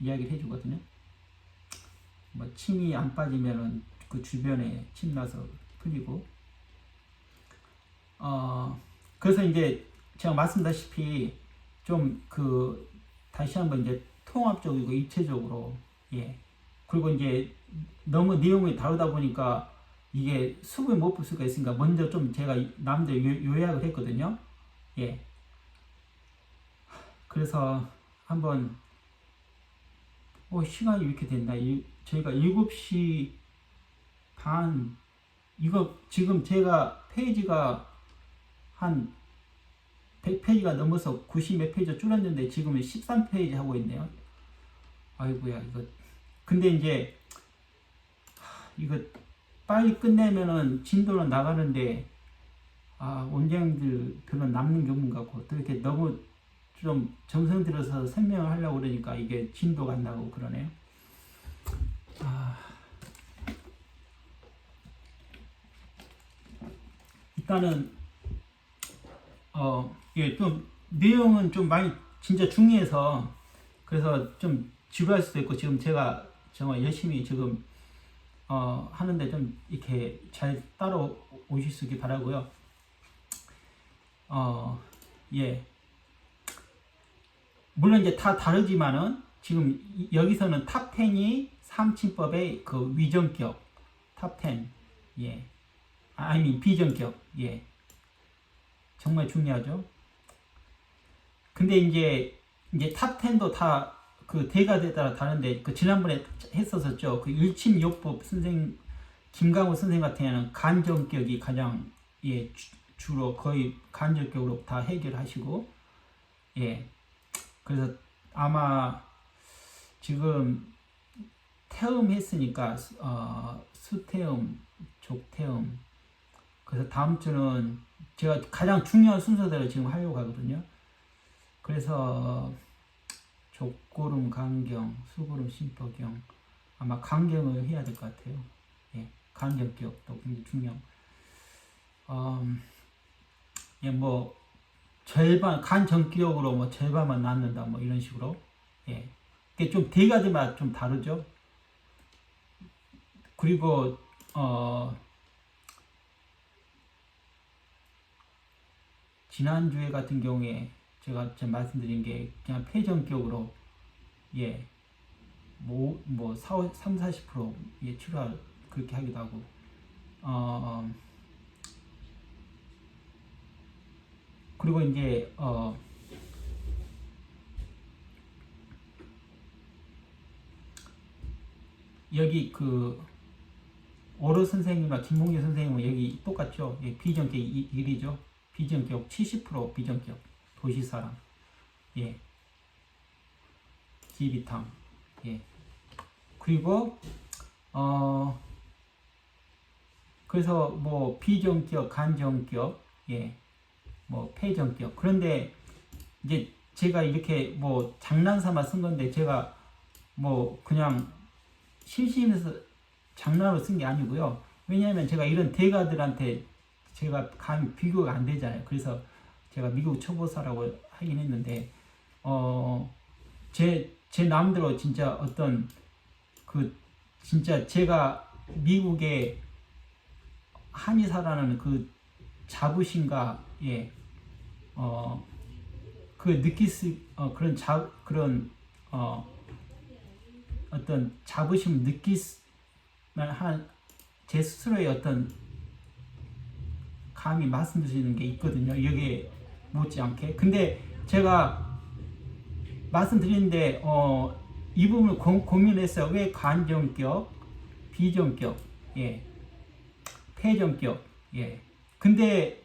이야기를 해주거든요. 뭐 침이 안 빠지면은 그 주변에 침 나서 풀리고 그래서 이제 제가 말씀다시피 좀 그 다시 한번 이제 통합적이고 입체적으로 그리고 이제 너무 내용이 다르다 보니까 이게 수급을 못 볼 수가 있으니까 먼저 좀 제가 남들 요약을 했거든요. 그래서 한번 시간이 이렇게 됐나? 저희가 7시 반 이거 지금 제가 페이지가 한 100페이지가 넘어서 90 몇 페이지 줄었는데 지금은 13페이지 하고 있네요. 아이고야 이거 근데 이제 이거 빨리 끝내면은 진도는 나가는데 원장님들 별로 남는 게 없는 것 같고 또 이렇게 너무 좀 정성 들여서 설명을 하려고 그러니까 이게 진도가 안 나고 그러네요. 일단은 이게 좀 내용은 좀 많이 진짜 중요해서 그래서 좀 지루할 수도 있고 지금 제가 정말 열심히 지금 하는데 좀 이렇게 잘 따라오실 수 있길 바라고요. 물론 이제 다 다르지만은 지금 여기서는 탑 10이 삼침법의 그 위전격 탑 10, 비전격, 정말 중요하죠. 근데 이제 탑 10도 다 그 대가에 따라 다른데 그 지난번에 했었었죠. 그 일침요법 선생 김강호 선생 같은 경우는 간전격이 가장 주로 거의 간전격으로 다 해결하시고 그래서 아마 지금 태음 했으니까 수태음, 족태음 그래서 다음 주는 제가 가장 중요한 순서대로 지금 하려고 하거든요. 그래서 족고름 강경, 수고름 심법경 아마 강경을 해야 될 것 같아요. 강경격도 굉장히 중요하고 뭐 절반 간전격으로 뭐 절반만 낫는다 뭐 이런 식으로 이게 좀 대가지마다 좀 다르죠. 그리고 지난주에 같은 경우에 제가 말씀드린 게 그냥 폐전격으로 뭐 30-40% 치료 그렇게 하기도 하고 그리고 이제 여기 그 오로 선생님과 김홍재 선생님은 여기 똑같죠. 비전격 1이죠. 비전격 70% 비전격 도시사람 기비탕 그리고 그래서 뭐 비전격 간전격 뭐 폐전격 그런데 이제 제가 이렇게 뭐 장난삼아 쓴 건데 제가 뭐 그냥 심심해서 장난으로 쓴 게 아니고요. 왜냐하면 제가 이런 대가들한테 제가 감히 비교가 안 되잖아요. 그래서 제가 미국 초보사라고 하긴 했는데 제 나름대로 진짜 어떤 그 진짜 제가 미국에 한의사라는 그 자부심과 그 느낄 수 그런 어떤 자부심을 느낄 만한 제 스스로의 어떤 감히 말씀드리는 게 있거든요. 여기에 못지않게. 근데 제가 말씀드리는데 이 부분을 고민했어요. 왜 간전격, 비전격, 폐전격, 근데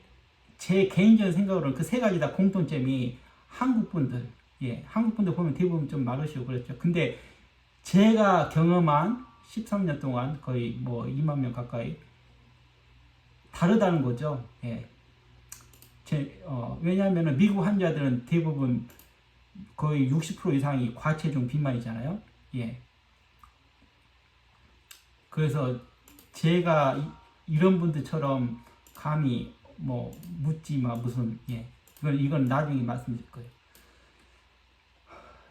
제 개인적인 생각으로는 그 세 가지 다 공통점이 한국 분들 보면 대부분 좀 마르시고 그랬죠. 근데 제가 경험한 13년 동안 거의 뭐 2만 명 가까이 다르다는 거죠. 왜냐하면 미국 환자들은 대부분 거의 60% 이상이 과체중 비만이잖아요. 그래서 제가 이런 분들처럼 감히 뭐 묻지 마 무슨 예 이건 나중에 말씀드릴 거예요.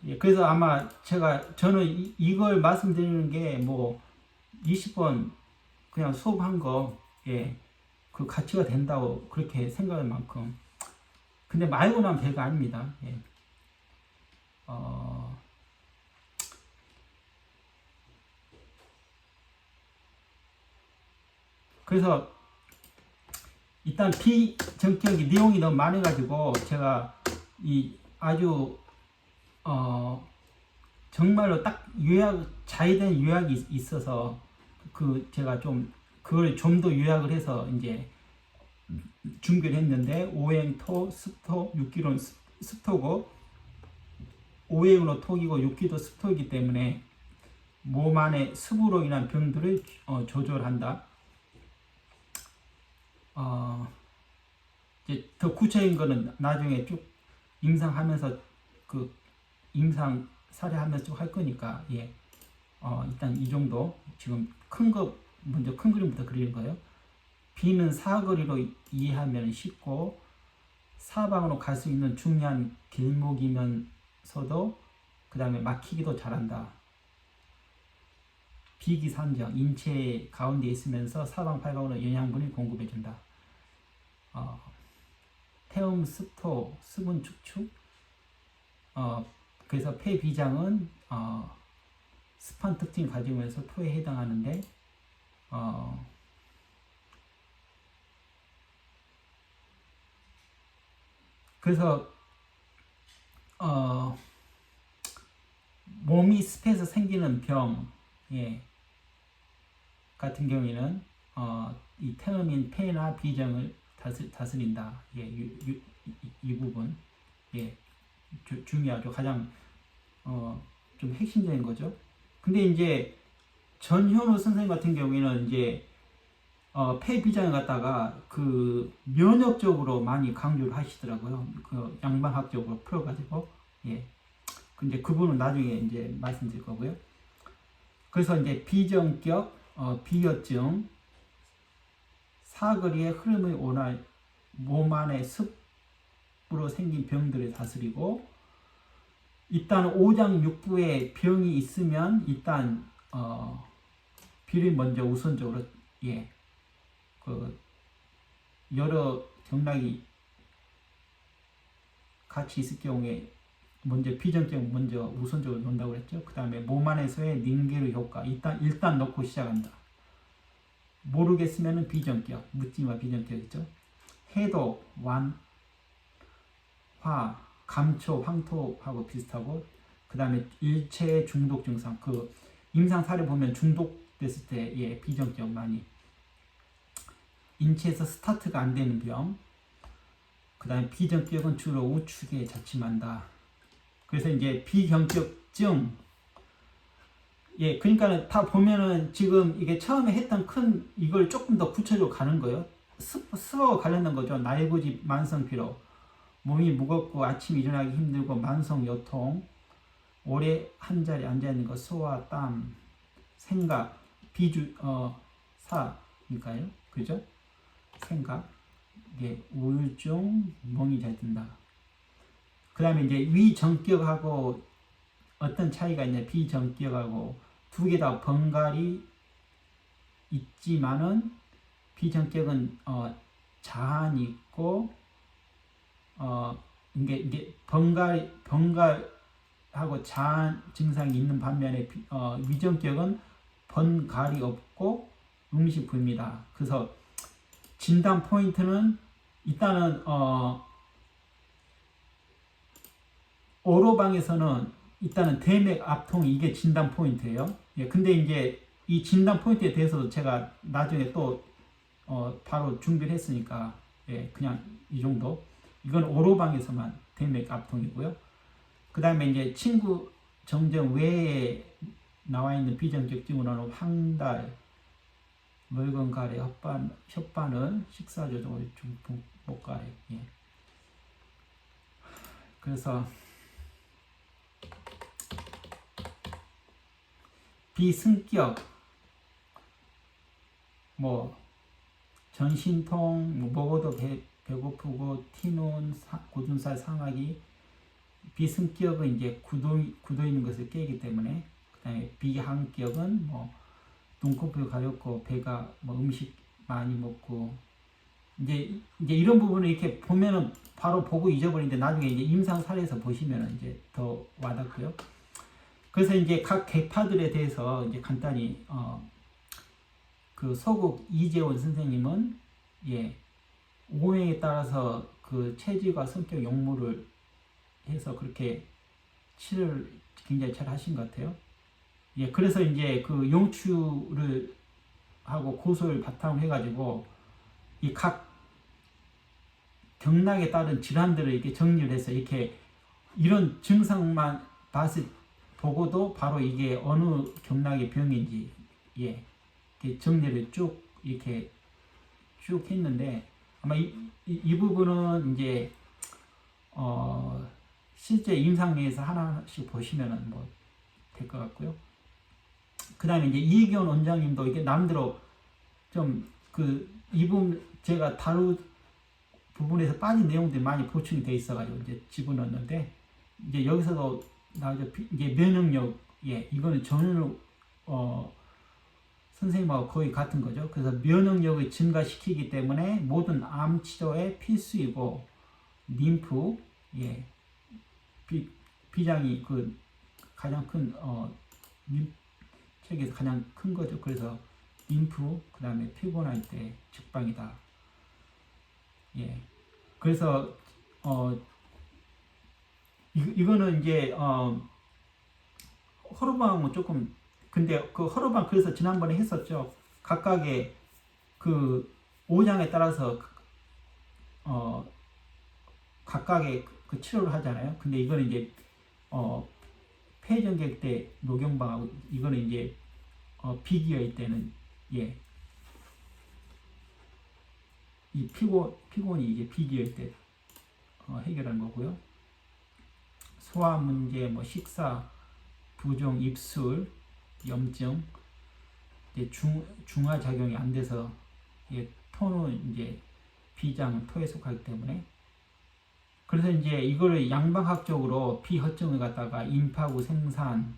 예, 그래서 아마 저는 이걸 말씀드리는 게 뭐 20번 그냥 수업한 거 예, 그 가치가 된다고 그렇게 생각할 만큼 근데 말고 나면 별거 아닙니다. 예. 그래서 일단 비전격이 내용이 너무 많아가지고 제가 이 아주 정말로 딱 자의된 요약이 있어서 그 제가 좀 그걸 좀 더 요약을 해서 이제 준비를 했는데 오행토, 습토, 육기론 습토고 오행으로 토기고 육기도 습토이기 때문에 몸 안에 습으로 인한 병들을 조절한다. 이제 더 구체적인 거는 나중에 쭉 임상하면서 그 임상 사례하면서 쭉 할 거니까 예. 일단 이 정도 지금 먼저 큰 그림부터 그리는 거예요. B는 사거리로 이해하면 쉽고 사방으로 갈 수 있는 중요한 길목이면서도 그 다음에 막히기도 잘한다. 비기산정, 인체 가운데 있으면서 사방팔방으로 영양분을 공급해준다. 태음, 습토, 수분 축축. 그래서 폐비장은 습한 특징을 가지면서 토에 해당하는데 그래서 몸이 습해서 생기는 병 예, 같은 경우에는 이 태음인 폐나 비정을 다스린다. 예, 이 부분 예, 중요하죠. 가장 좀 핵심적인 거죠. 근데 이제 전현우 선생님 같은 경우에는 이제 폐비장을 갖다가 그 면역적으로 많이 강조를 하시더라고요. 그 양방학적으로 풀어가지고 예. 근데 그분은 나중에 이제 말씀드릴 거고요. 그래서 이제 비정격, 비혈증, 사거리의 흐름의 온할, 몸 안에 습으로 생긴 병들을 다스리고 일단 오장육부에 병이 있으면 일단 비를 먼저 우선적으로 예. 그 여러 경락이 같이 있을 경우에 먼저 비정격 먼저 우선적으로 놓는다고 그랬죠. 그 다음에 몸 안에서의 링게르 효과 일단 넣고 시작한다. 모르겠으면은 비정격 묻지마 비정격이죠. 해독, 완, 화, 감초, 황토하고 비슷하고 그 다음에 일체 중독 증상 그 임상 사례 보면 중독됐을 때 예, 비정격 많이 인체에서 스타트가 안 되는 병. 그 다음에 비정격은 주로 우측에 자침한다. 그래서 이제 비경격증. 예, 그러니까 다 보면은 지금 이게 처음에 했던 이걸 조금 더 구체적으로 가는 거예요. 습하고 관련된 거죠. 날고집, 만성피로, 몸이 무겁고 아침 일어나기 힘들고 만성 요통, 오래 한 자리에 앉아 있는 거, 소화, 땀, 생각, 사니까요, 그죠? 생각, 이게 우울증, 멍이 잘 든다. 그 다음에 이제 위정격하고 어떤 차이가 있냐, 비정격하고 두 개 다 번갈이 있지만은 비정격은 자한이 있고 이게 번갈하고 자한 증상이 있는 반면에 위정격은 번갈이 없고 음식부입니다. 그래서 진단 포인트는 일단은 오로방에서는 일단은 대맥 압통이 이게 진단 포인트예요. 예, 근데 이제 이 진단 포인트에 대해서도 제가 나중에 또 바로 준비를 했으니까 예, 그냥 이 정도. 이건 오로방에서만 대맥 압통이고요. 그 다음에 이제 친구 정정 외에 나와 있는 비정격증으로는 황달, 멀건 가래, 혓바늘, 식사 조절, 중풍, 목가래. 예. 그래서 비승격, 뭐 전신통, 뭐 먹어도 배고프고, 티눈, 고둔살 상하기, 비승격은 이제 굳어 있는 것을 깨기 때문에, 그다음에 비항격은 뭐 눈꺼풀 가렵고 배가 뭐 음식 많이 먹고 이제 이런 부분을 이렇게 보면은 바로 보고 잊어버리는데 나중에 이제 임상 사례에서 보시면은 이제 더 와닿고요. 그래서 이제 각 계파들에 대해서 이제 간단히 그 서국 이재원 선생님은 예 오행에 따라서 그 체질과 성격 용모를 해서 그렇게 치료를 굉장히 잘 하신 것 같아요. 예, 그래서 이제 그 용추를 하고 고소를 바탕으로 해가지고 이 각 경락에 따른 질환들을 이렇게 정리를 해서 이렇게 이런 증상만 봤을 보고도 바로 이게 어느 경락의 병인지 예, 이렇게 정리를 쭉 이렇게 쭉 했는데 아마 이 부분은 이제 실제 임상례에서 하나씩 보시면은 뭐 될 것 같고요. 그 다음에 이제 이혜견 원장님도 이게 남대로 좀 이 부분 제가 다루 부분에서 빠진 내용들이 많이 보충이 돼 있어가지고 이제 집어넣었는데 이제 여기서도 나오죠. 이게 면역력, 예, 이거는 전혀 선생님하고 거의 같은 거죠. 그래서 면역력을 증가시키기 때문에 모든 암 치료에 필수이고 림프, 예, 비장이 그 가장 큰 책에서 가장 큰 거죠. 그래서 림프, 그 다음에 피곤할 때 직방이다. 예. 그래서, 이거는 이제, 허루방은 조금, 근데 그 허루방 그래서 지난번에 했었죠. 각각의 그 5장에 따라서, 각각의 그 치료를 하잖아요. 근데 이거는 이제, 폐전객 때 노경방하고, 이거는 이제, 비기의 때는 예, 이 피곤이 이제 비기의 때 해결하는 거고요. 소화 문제, 뭐 식사, 부종, 입술, 염증, 이제 중화 작용이 안 돼서 예, 토는 이제 비장은 토에 속하기 때문에 그래서 이제 이거를 양방학적으로 비허증을 갖다가 임파구 생산,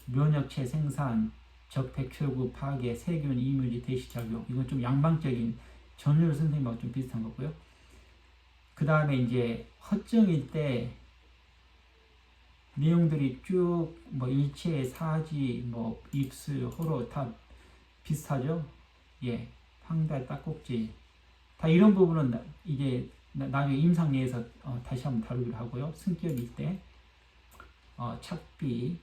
면역체 생산, 적백혈구 파괴, 세균 이물질 대시작용 이건 좀 양방적인 전율 선생님하고 좀 비슷한 거고요. 그 다음에 이제 허증일 때 내용들이 쭉 뭐 일체, 사지, 뭐 입술, 호로 다 비슷하죠. 예, 황달, 딱꼭지 다 이런 부분은 이제 나중에 임상례에서 다시 한번 다루기로 하고요. 승격일 때 착비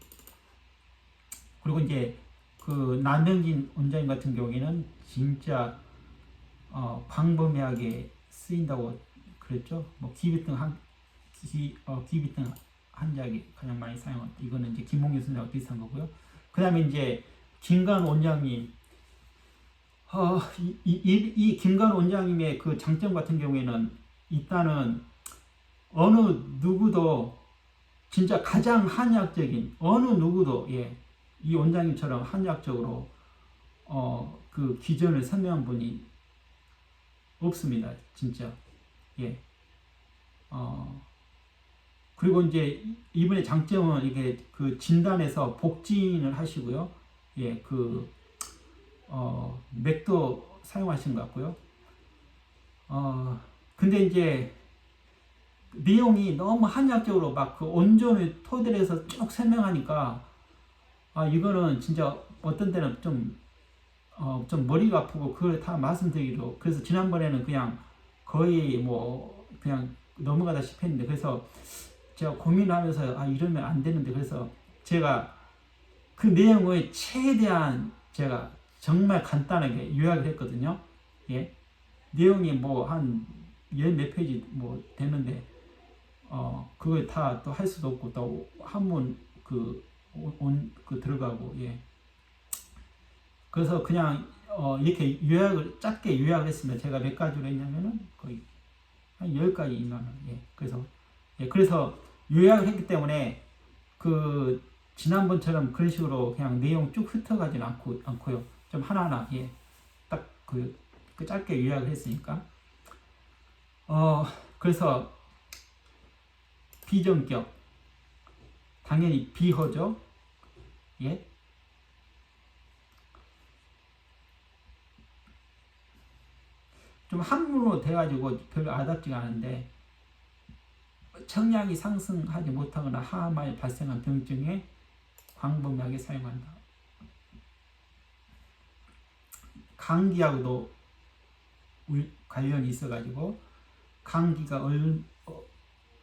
그리고 이제 그 남병진 원장님 같은 경우에는 진짜 광범위하게 쓰인다고 그랬죠. 뭐 기비등 기비등 환자에게 가장 많이 사용한 이거는 이제 김홍규 선생님하고 비슷한 거고요. 그 다음에 이제 김관 원장님 이 김관 원장님의 그 장점 같은 경우에는 일단은 어느 누구도 진짜 가장 한의학적인 어느 누구도 예, 이 원장님처럼 한의학적으로 그 기전을 설명한 분이 없습니다. 진짜 예. 그리고 이제 이분의 장점은 이게 그 진단에서 복진을 하시고요. 예, 맥도 사용하시는 것 같고요. 근데 이제 내용이 너무 한의학적으로 막 그 온존을 토대로 해서 쭉 설명하니까 이거는 진짜 어떤 때는 좀 머리가 아프고 그걸 다 말씀드리기로 그래서 지난번에는 그냥 거의 뭐 그냥 넘어가다시피 했는데 그래서 제가 고민하면서 이러면 안 되는데 그래서 제가 그 내용을 최대한 제가 정말 간단하게 요약을 했거든요. 예. 내용이 뭐 한 열 몇 페이지 뭐 되는데 그걸 다 또 할 수도 없고 또 한문 그 들어가고 예. 그래서 그냥 이렇게 짧게 요약을 했습니다. 제가 몇 가지로 했냐면은 거의 한 10가지 이만 예. 그래서 요약을 했기 때문에 그 지난번처럼 그런 식으로 그냥 내용 쭉 흩어가지는 않고요. 좀 하나하나 예. 딱 그 그 짧게 요약을 했으니까. 그래서 비전격, 당연히 비허죠. 예. 좀 한문으로 돼가지고 별로 아답지가 않은데, 청량이 상승하지 못하거나 하암에 발생한 병증에 광범위하게 사용한다. 감기하고도 관련이 있어가지고 감기가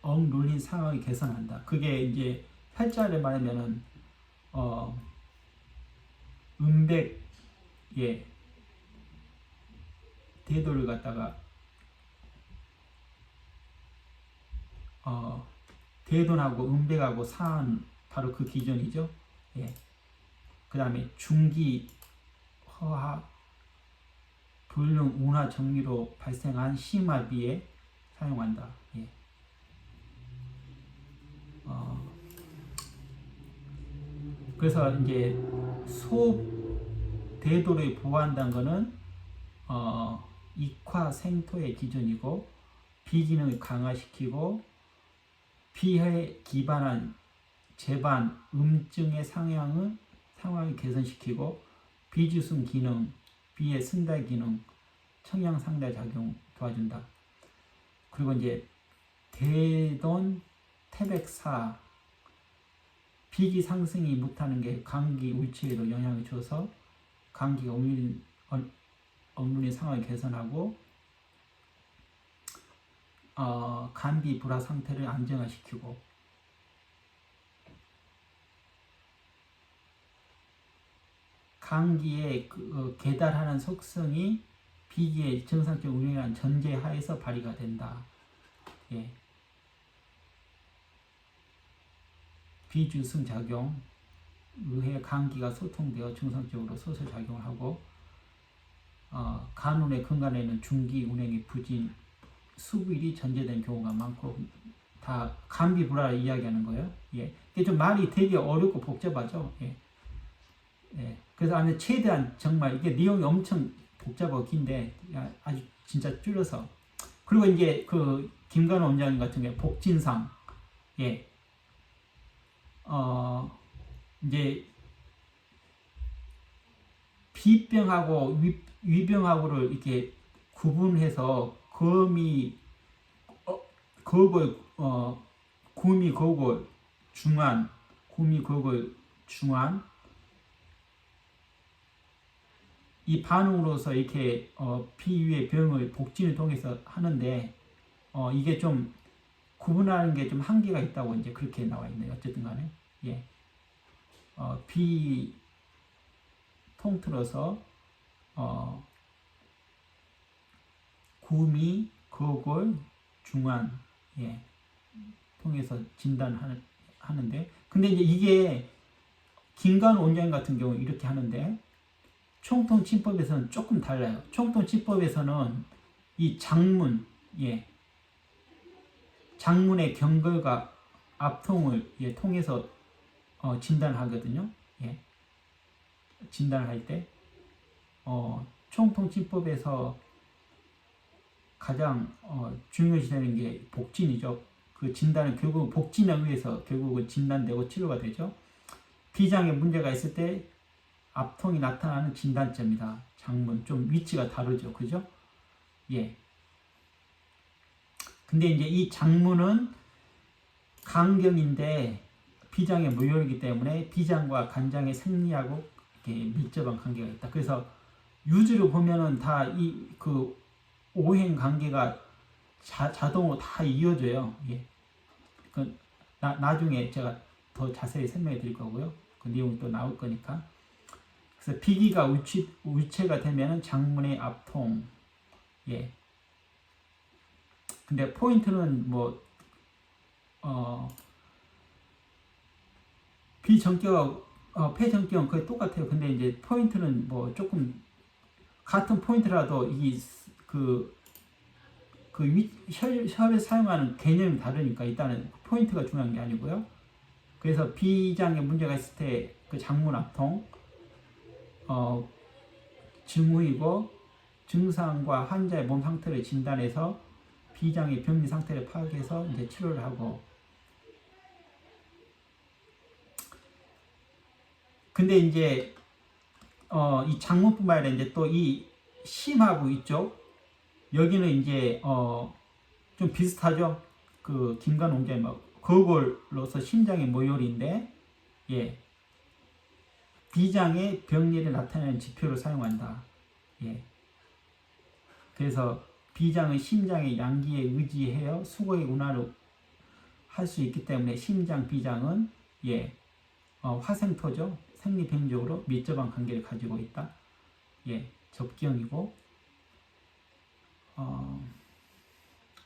억눌린 상황을 개선한다. 그게 이제 팔자를 말하면은 음백의 대도를 갖다가 대돈하고 음백하고 사한 바로 그 기전이죠. 예. 그 다음에 중기 허하 불능 운하 정리로 발생한 심화비에 사용한다. 예. 그래서 이제 소대도를 보호한다는 거는 익화 생토의 기준이고, 비기능을 강화시키고 비에 기반한 재반 음증의 상황을 개선시키고, 비주승 기능, 비의 승달 기능, 청양 상달 작용 도와준다. 그리고 이제 대돈 태백사, 비기 상승이 못하는 게 감기 울체에도 영향을 줘서 감기가 억눌린 상황을 개선하고, 감비 불화 상태를 안정화시키고, 감기의 계달하는 속성이 비기의 정상적 운영이라는 전제 하에서 발휘가 된다. 예. 비주승 작용 의해 감기가 소통되어 정상적으로 소설 작용을 하고, 간운의 근간에는 중기 운행의 부진, 수bil이 전제된 경우가 많고, 다 감비 불화를 이야기하는 거예요. 예. 이게 좀 말이 되게 어렵고 복잡하죠. 예. 예. 그래서 아마 최대한 정말 이게 내용이 엄청 복잡하고 긴데 아주 진짜 줄여서. 그리고 이제 그 김관호 원장님 같은 경우 복진상, 예. 이제 비병하고 위병하고를 이렇게 구분해서 금이 거골 구미 거골 중환, 구미 거골 중환, 이 반응으로서 이렇게 비위의 병을 복진을 통해서 하는데, 이게 좀 구분하는 게 좀 한계가 있다고 이제 그렇게 나와 있네요. 어쨌든 간에. 예. 비 통틀어서 구미, 거골, 중환, 예. 통해서 진단하는데, 근데 이제 이게 김관호 원장님 같은 경우 이렇게 하는데, 총통침법에서는 조금 달라요. 총통침법에서는 이 장문, 예. 장문의 경걸과 압통을 통해서 진단하거든요. 예. 진단할 때 총통침법에서 가장 중요시되는 게 복진이죠. 그 진단은 결국 복진에 의해서 결국은 진단되고 치료가 되죠. 비장에 문제가 있을 때 압통이 나타나는 진단점이다. 장문 좀 위치가 다르죠, 그죠? 예. 근데 이제 이 장문은 강경인데 비장의 무효이기 때문에 비장과 간장의 생리하고 이렇게 밀접한 관계가 있다. 그래서 유지로 보면은 다 이 그 오행 관계가 자동으로 다 이어져요. 예. 그 나중에 제가 더 자세히 설명해 드릴 거고요. 그 내용이 또 나올 거니까. 그래서 비기가 울체가 되면은 장문의 압통. 예. 근데 포인트는 뭐 비정격, 폐정격은 거의 똑같아요. 근데 이제 포인트는 뭐 조금 같은 포인트라도 혈을 사용하는 개념이 다르니까 일단은 포인트가 중요한 게 아니고요. 그래서 비장에 문제가 있을 때 그 장문 압통, 증후이고 증상과 환자의 몸 상태를 진단해서 비장의 병리 상태를 파악해서 이제 치료를 하고. 근데 이제 이 장문뿐만 아니라 이제 또 이 심하부 있죠. 여기는 이제 좀 비슷하죠. 그 김관 원장님 그걸로서 심장의 모yor인데, 예, 비장의 병리를 나타내는 지표를 사용한다. 예. 그래서 비장의 심장의 양기에 의지하여 수거의 운하를 할 수 있기 때문에 심장 비장은 예, 화생토죠. 생리병적으로 밀접한 관계를 가지고 있다. 예, 접경이고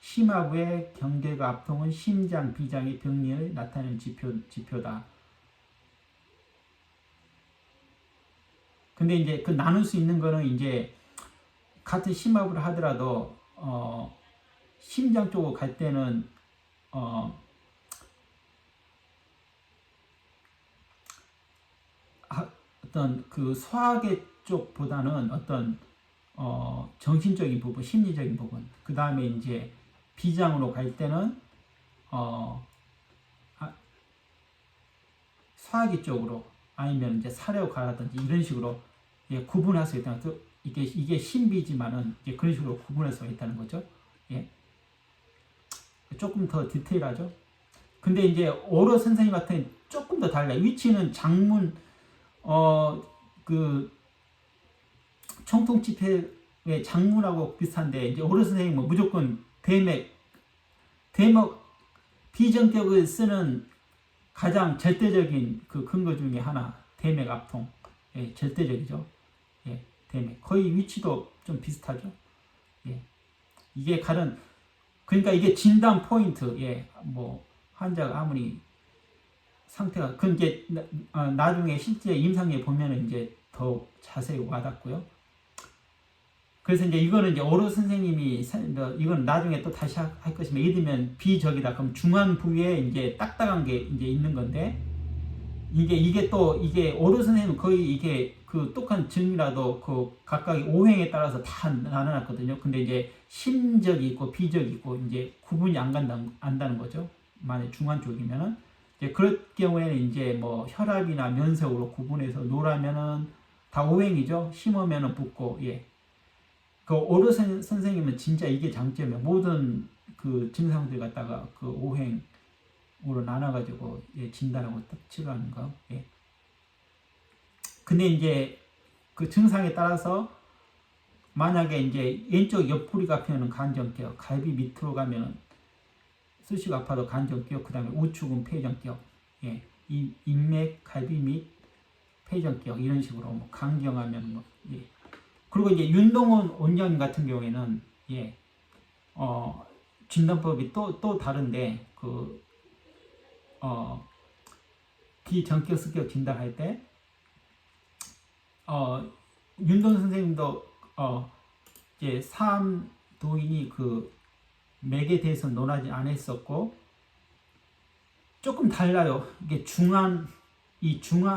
심하부의 경계가 압통은 심장 비장의 병리를 나타내는 지표다. 근데 이제 그 나눌 수 있는 거는 이제 같은 심하부를 하더라도 심장 쪽으로 갈 때는 어떤 그 소화계 쪽보다는 어떤 정신적인 부분, 심리적인 부분, 그 다음에 이제 비장으로 갈 때는 소화기 쪽으로 아니면 이제 사례로 가라든지 이런 식으로 예, 구분할 수 있다는 거. 이게 신비지만은 이제 그런 식으로 구분할 수가 있다는 거죠. 예. 조금 더 디테일하죠. 근데 이제 오로 선생님 같은 조금 더 달라요. 위치는 장문 그 청통집회의 장문하고 비슷한데 이제 오로 선생님은 무조건 대맥 비정격을 쓰는 가장 절대적인 그 근거 중에 하나 대맥 압통. 예, 절대적이죠. 예, 대맥. 거의 위치도 좀 비슷하죠. 예. 이게 그러니까 이게 진단 포인트. 예, 뭐 환자가 아무리 상태가 그 이제 나중에 실제 임상에 보면은 이제 더 자세히 와닿고요. 그래서 이제 이거는 이제 오로 선생님이 이건 나중에 또 다시 할 것이면 예를 들면 비적이다. 그럼 중앙 부위에 이제 딱딱한 게 이제 있는 건데 이게 오로 선생님은 거의 이게 그 똑같은 증이라도 그 각각의 오행에 따라서 다 나눠놨거든요. 근데 이제 심적이 있고 비적이 있고 이제 구분이 안다는 거죠. 만약 중앙 쪽이면은 이제 그럴 경우에는 이제 뭐 혈압이나 면색으로 구분해서 노라면은 다 오행이죠. 심으면은 붓고 예. 그 오로 선생님은 진짜 이게 장점이에요. 모든 그 증상들 갖다가 그 오행으로 나눠가지고 예, 진단하고 딱 치료하는 거. 예. 근데 이제 그 증상에 따라서 만약에 이제 왼쪽 옆구리가 아프면 간정기억, 갈비 밑으로 가면 수시가 아파도 간정기억, 그 다음에 우측은 폐정기억, 예, 인맥, 갈비 및 폐정기억 이런 식으로 뭐 강경하면 뭐 예. 그리고 이제 윤동원 원장님 같은 경우에는 예, 진단법이 또 다른데 비정격 습격 진단할 때 윤동원 선생님도 이제 사암도인이 그 맥에 대해서 논하지 않았었고 조금 달라요. 이게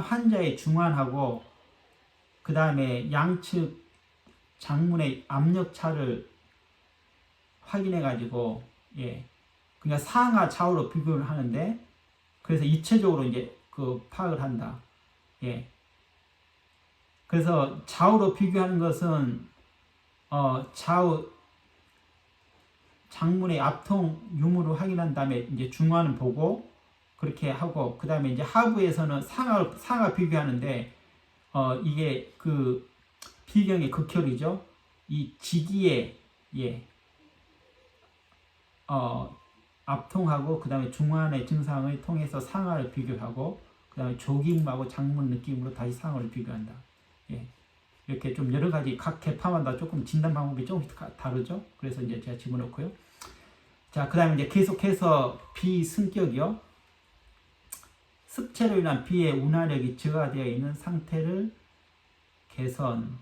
환자의 중환하고 그 다음에 양측 장문의 압력 차를 확인해 가지고 예, 그냥 상하 좌우로 비교를 하는데 그래서 입체적으로 이제 그 파악을 한다. 예. 그래서 좌우로 비교하는 것은 좌우 장문의 압통 유무를 확인한 다음에 이제 중환을 보고 그렇게 하고 그 다음에 이제 하부에서는 상하 비교하는데 이게 그 비경의 극혈이죠. 이 지기의 예, 압통하고 그 다음에 중환의 증상을 통해서 상하를 비교하고 그 다음에 조기음하고 장문 느낌으로 다시 상하를 비교한다. 예. 이렇게 좀 여러 가지 각 개파마다 조금 진단 방법이 조금씩 다르죠. 그래서 이제 제가 집어넣고요. 자, 그 다음에 이제 계속해서 비승격이요. 습체로 인한 비의 운하력이 저하되어 있는 상태를 개선.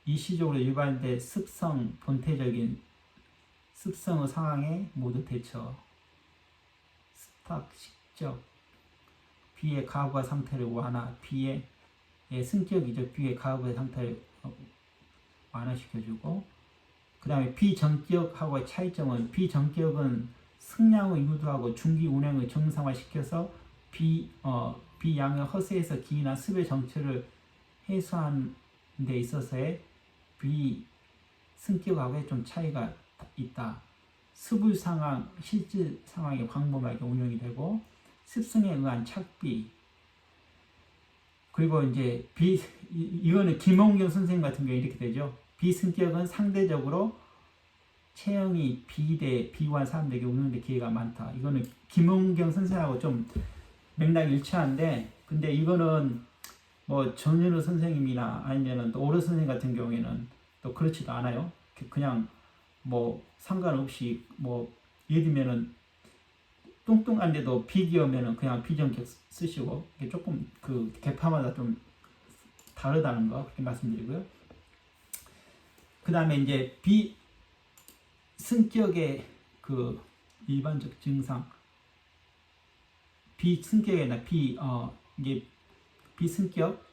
일시적으로 유발된 습성, 본태적인 습성의 상황에 모두 대처. 스탁식적. 비의 가부화 상태를 완화. 비의 승격이죠. 비의 가부화 상태를 완화시켜주고, 그 다음에 비정기역하고의 차이점은 비정기역은 승량을 유도하고 중기 운행을 정상화시켜서 비양의 허세에서 기이나 습의 정체를 해소하는 데 있어서의 비승격하고의 좀 차이가 있다. 습의 상황, 실질 상황이 광범하게 운영이 되고 습승에 의한 착비, 그리고 이제 이거는 김홍경 선생님 같은 경우에 이렇게 되죠. 비승격은 상대적으로 체형이 비대한 사람들에게 운영될 기회가 많다. 이거는 김홍경 선생하고 좀 맥락이 일치한데, 근데 이거는 뭐 전윤호 선생님이나 아니면은 또 오로 선생님 같은 경우에는 또 그렇지도 않아요. 그냥 뭐 상관없이 뭐 예를 들면은 뚱뚱한데도 비기어면은 그냥 비정격 쓰시고, 이게 조금 그 개파마다 좀 다르다는 거 그렇게 말씀드리고요. 그 다음에 이제 비승격의 그 일반적 증상, 비승격이나 이게 비승격,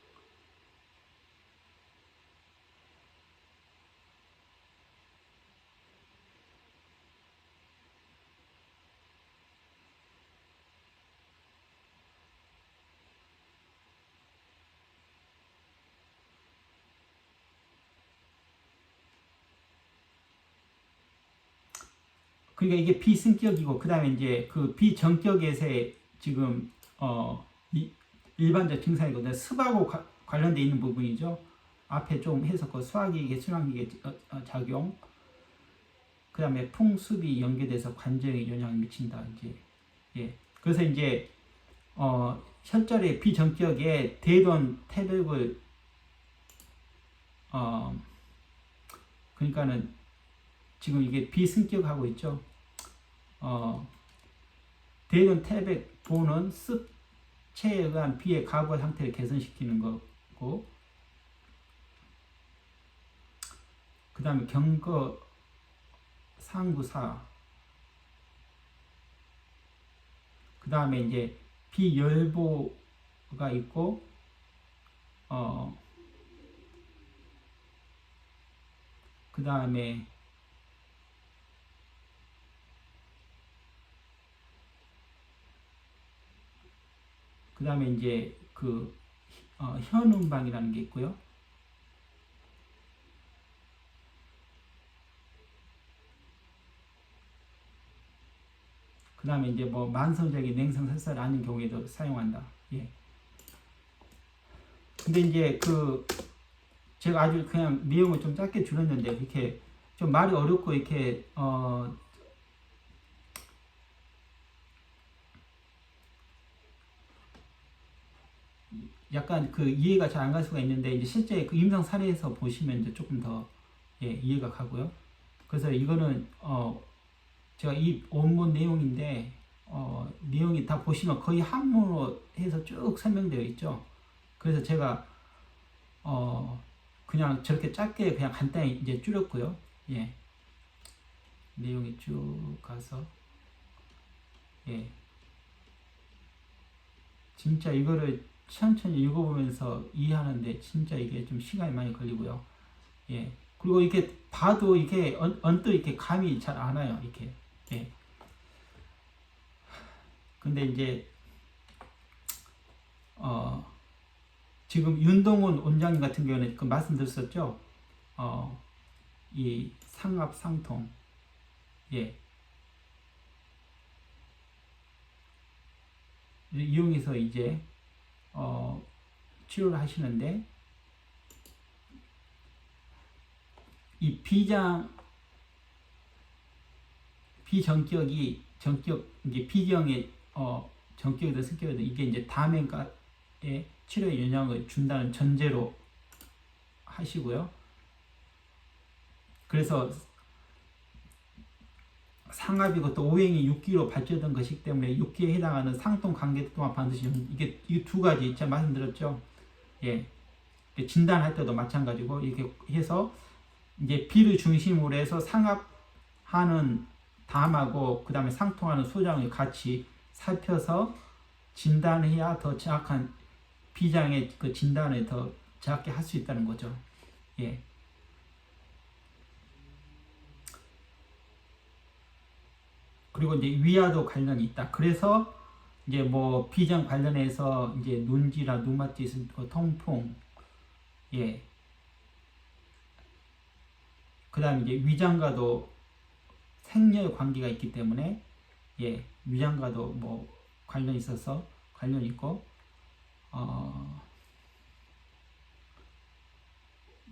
그러니까 이게 비승격이고, 그 다음에 이제 그 비정격에서의 지금 일반적 증상이거든요. 습하고 관련돼 있는 부분이죠. 앞에 좀 해석고 수화기계, 순환기계 작용, 그 다음에 풍습이 연계돼서 관절에 영향을 미친다. 이제 예. 그래서 이제 혈전의 비정격에 대돈 태백을 그러니까는 지금 이게 비승격하고 있죠. 대돈 태백 보는 습체에 의한 비의 가부 상태를 개선시키는 거고, 그 다음에 경거 상구사, 그 다음에 이제 비열보가 있고, 그 다음에 이제 그 현음방이라는 게 있고요. 그 다음에 이제 뭐 만성적인 냉성 설사를 아닌 경우에도 사용한다. 예. 근데 이제 그 제가 아주 그냥 내용을 좀 짧게 줄였는데, 이렇게 좀 말이 어렵고 이렇게 약간 그 이해가 잘 안 갈 수가 있는데, 이제 실제 그 임상 사례에서 보시면 이제 조금 더 이해가 가고요. 그래서 이거는 제가 이 원문 내용인데 내용이 다 보시면 거의 한문으로 해서 쭉 설명되어 있죠. 그래서 제가 그냥 저렇게 짧게 그냥 간단히 이제 줄였고요. 예. 내용이 쭉 가서 진짜 이거를 천천히 읽어보면서 이해하는데 진짜 이게 좀 시간이 많이 걸리고요. 예. 그리고 이렇게 봐도 이게 언뜻 이렇게 감이 잘 안 와요. 이렇게. 예. 근데 이제 지금 윤동훈 원장님 같은 경우는 그 말씀드렸었죠. 이 상압상통, 예, 이용해서 이제 치료를 하시는데, 이 비정격이 이게 비경의 정격이든 성격이든 이게 이제 다면가의 치료에 영향을 준다는 전제로 하시고요. 그래서 상압이고 또 오행이 6기로 발전된 것이기 때문에 6기에 해당하는 상통 관계 동안 반드시 이 두 가지 제가 말씀드렸죠. 예, 진단할 때도 마찬가지고 이렇게 해서 이제 비를 중심으로 해서 상압하는 담하고 그 다음에 상통하는 소장을 같이 살펴서 진단해야 더 정확한 비장의 그 진단을 더 정확히 할 수 있다는 거죠. 예. 그리고 이제 위와도 관련이 있다. 그래서 이제 뭐 비장 관련해서 이제 눈지라 누마티스 통풍, 예. 그다음 이제 위장과도 생녀의 관계가 있기 때문에 예, 위장과도 뭐 관련 있어서 관련 있고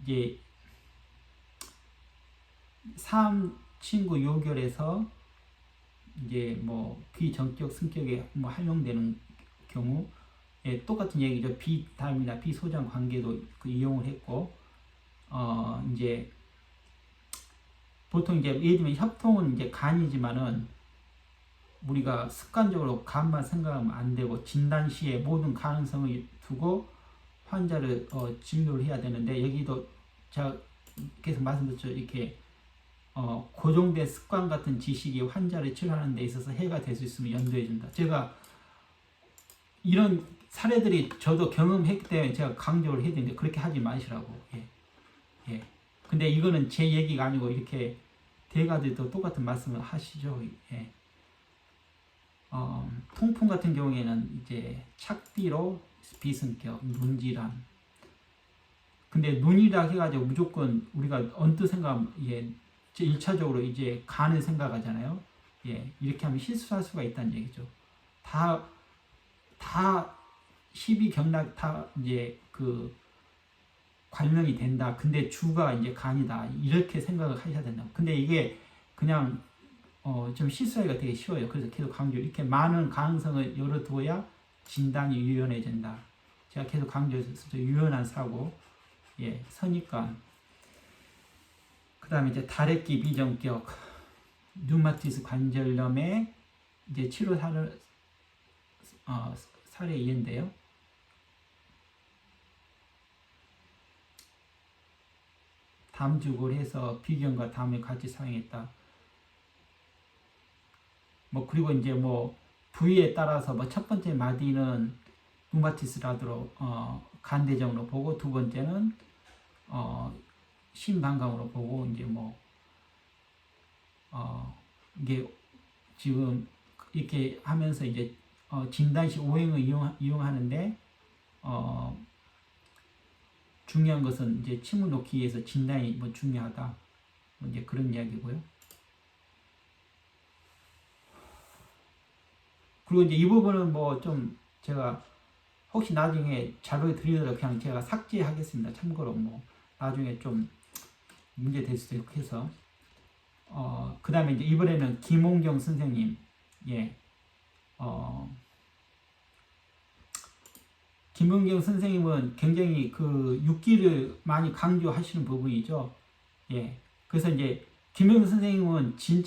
이제 삼친구 요결에서 이제 뭐 비전격 승격에 뭐 활용되는 경우 예, 똑같은 얘기죠. 비담이나 비소장 관계도 그 이용을 했고 이제 보통 이제 예를 들면 협통은 이제 간이지만은 우리가 습관적으로 간만 생각하면 안 되고 진단 시에 모든 가능성을 두고 환자를 진료를 해야 되는데 여기도 제가 계속 말씀드렸죠. 이렇게 고정된 습관 같은 지식이 환자를 치료하는 데 있어서 해가 될 수 있으면 연도해 준다. 제가 이런 사례들이 저도 경험했기 때문에 제가 강조를 해야 되는데 그렇게 하지 마시라고. 예. 예. 근데 이거는 제 얘기가 아니고 이렇게 대가들도 똑같은 말씀을 하시죠. 예. 통풍 같은 경우에는 이제 착비로 비승격, 눈질환. 근데 눈이라 해가지고 무조건 우리가 언뜻 생각하면 예, 1차적으로 이제 간을 생각하잖아요. 예, 이렇게 하면 실수할 수가 있다는 얘기죠. 다 12경락 다 이제 그 관련이 된다. 근데 주가 이제 간이다. 이렇게 생각을 하셔야 된다. 근데 이게 그냥 좀 실수하기가 되게 쉬워요. 그래서 계속 강조. 이렇게 많은 가능성을 열어두어야 진단이 유연해진다. 제가 계속 강조해서 유연한 사고, 예, 선입관. 그 다음에 이제 다래끼 비정격, 류마티스 관절염의 이제 치료 사례 이인데요. 담죽을 해서 비경과 담을 같이 사용했다. 뭐 그리고 이제 뭐 부위에 따라서 뭐 첫 번째 마디는 류마티스 라드로 간대정으로 보고 두 번째는 심방광으로 보고 이제 뭐 이게 지금 이렇게 하면서 이제 진단시 오행을 이용하는데 중요한 것은 이제 침을 놓기 위해서 진단이 뭐 중요하다. 뭐 이제 그런 이야기고요. 그리고 이제 이 부분은 뭐 좀 제가 혹시 나중에 자료에 드리더라도 그냥 제가 삭제하겠습니다. 참고로 뭐 나중에 좀 문제 될 수도 있고 해서 그 다음에 이제 이번에는 김홍경 선생님, 예, 김홍경 선생님은 굉장히 그 육기를 많이 강조하시는 부분이죠. 예, 그래서 이제 김홍경 선생님은 진짜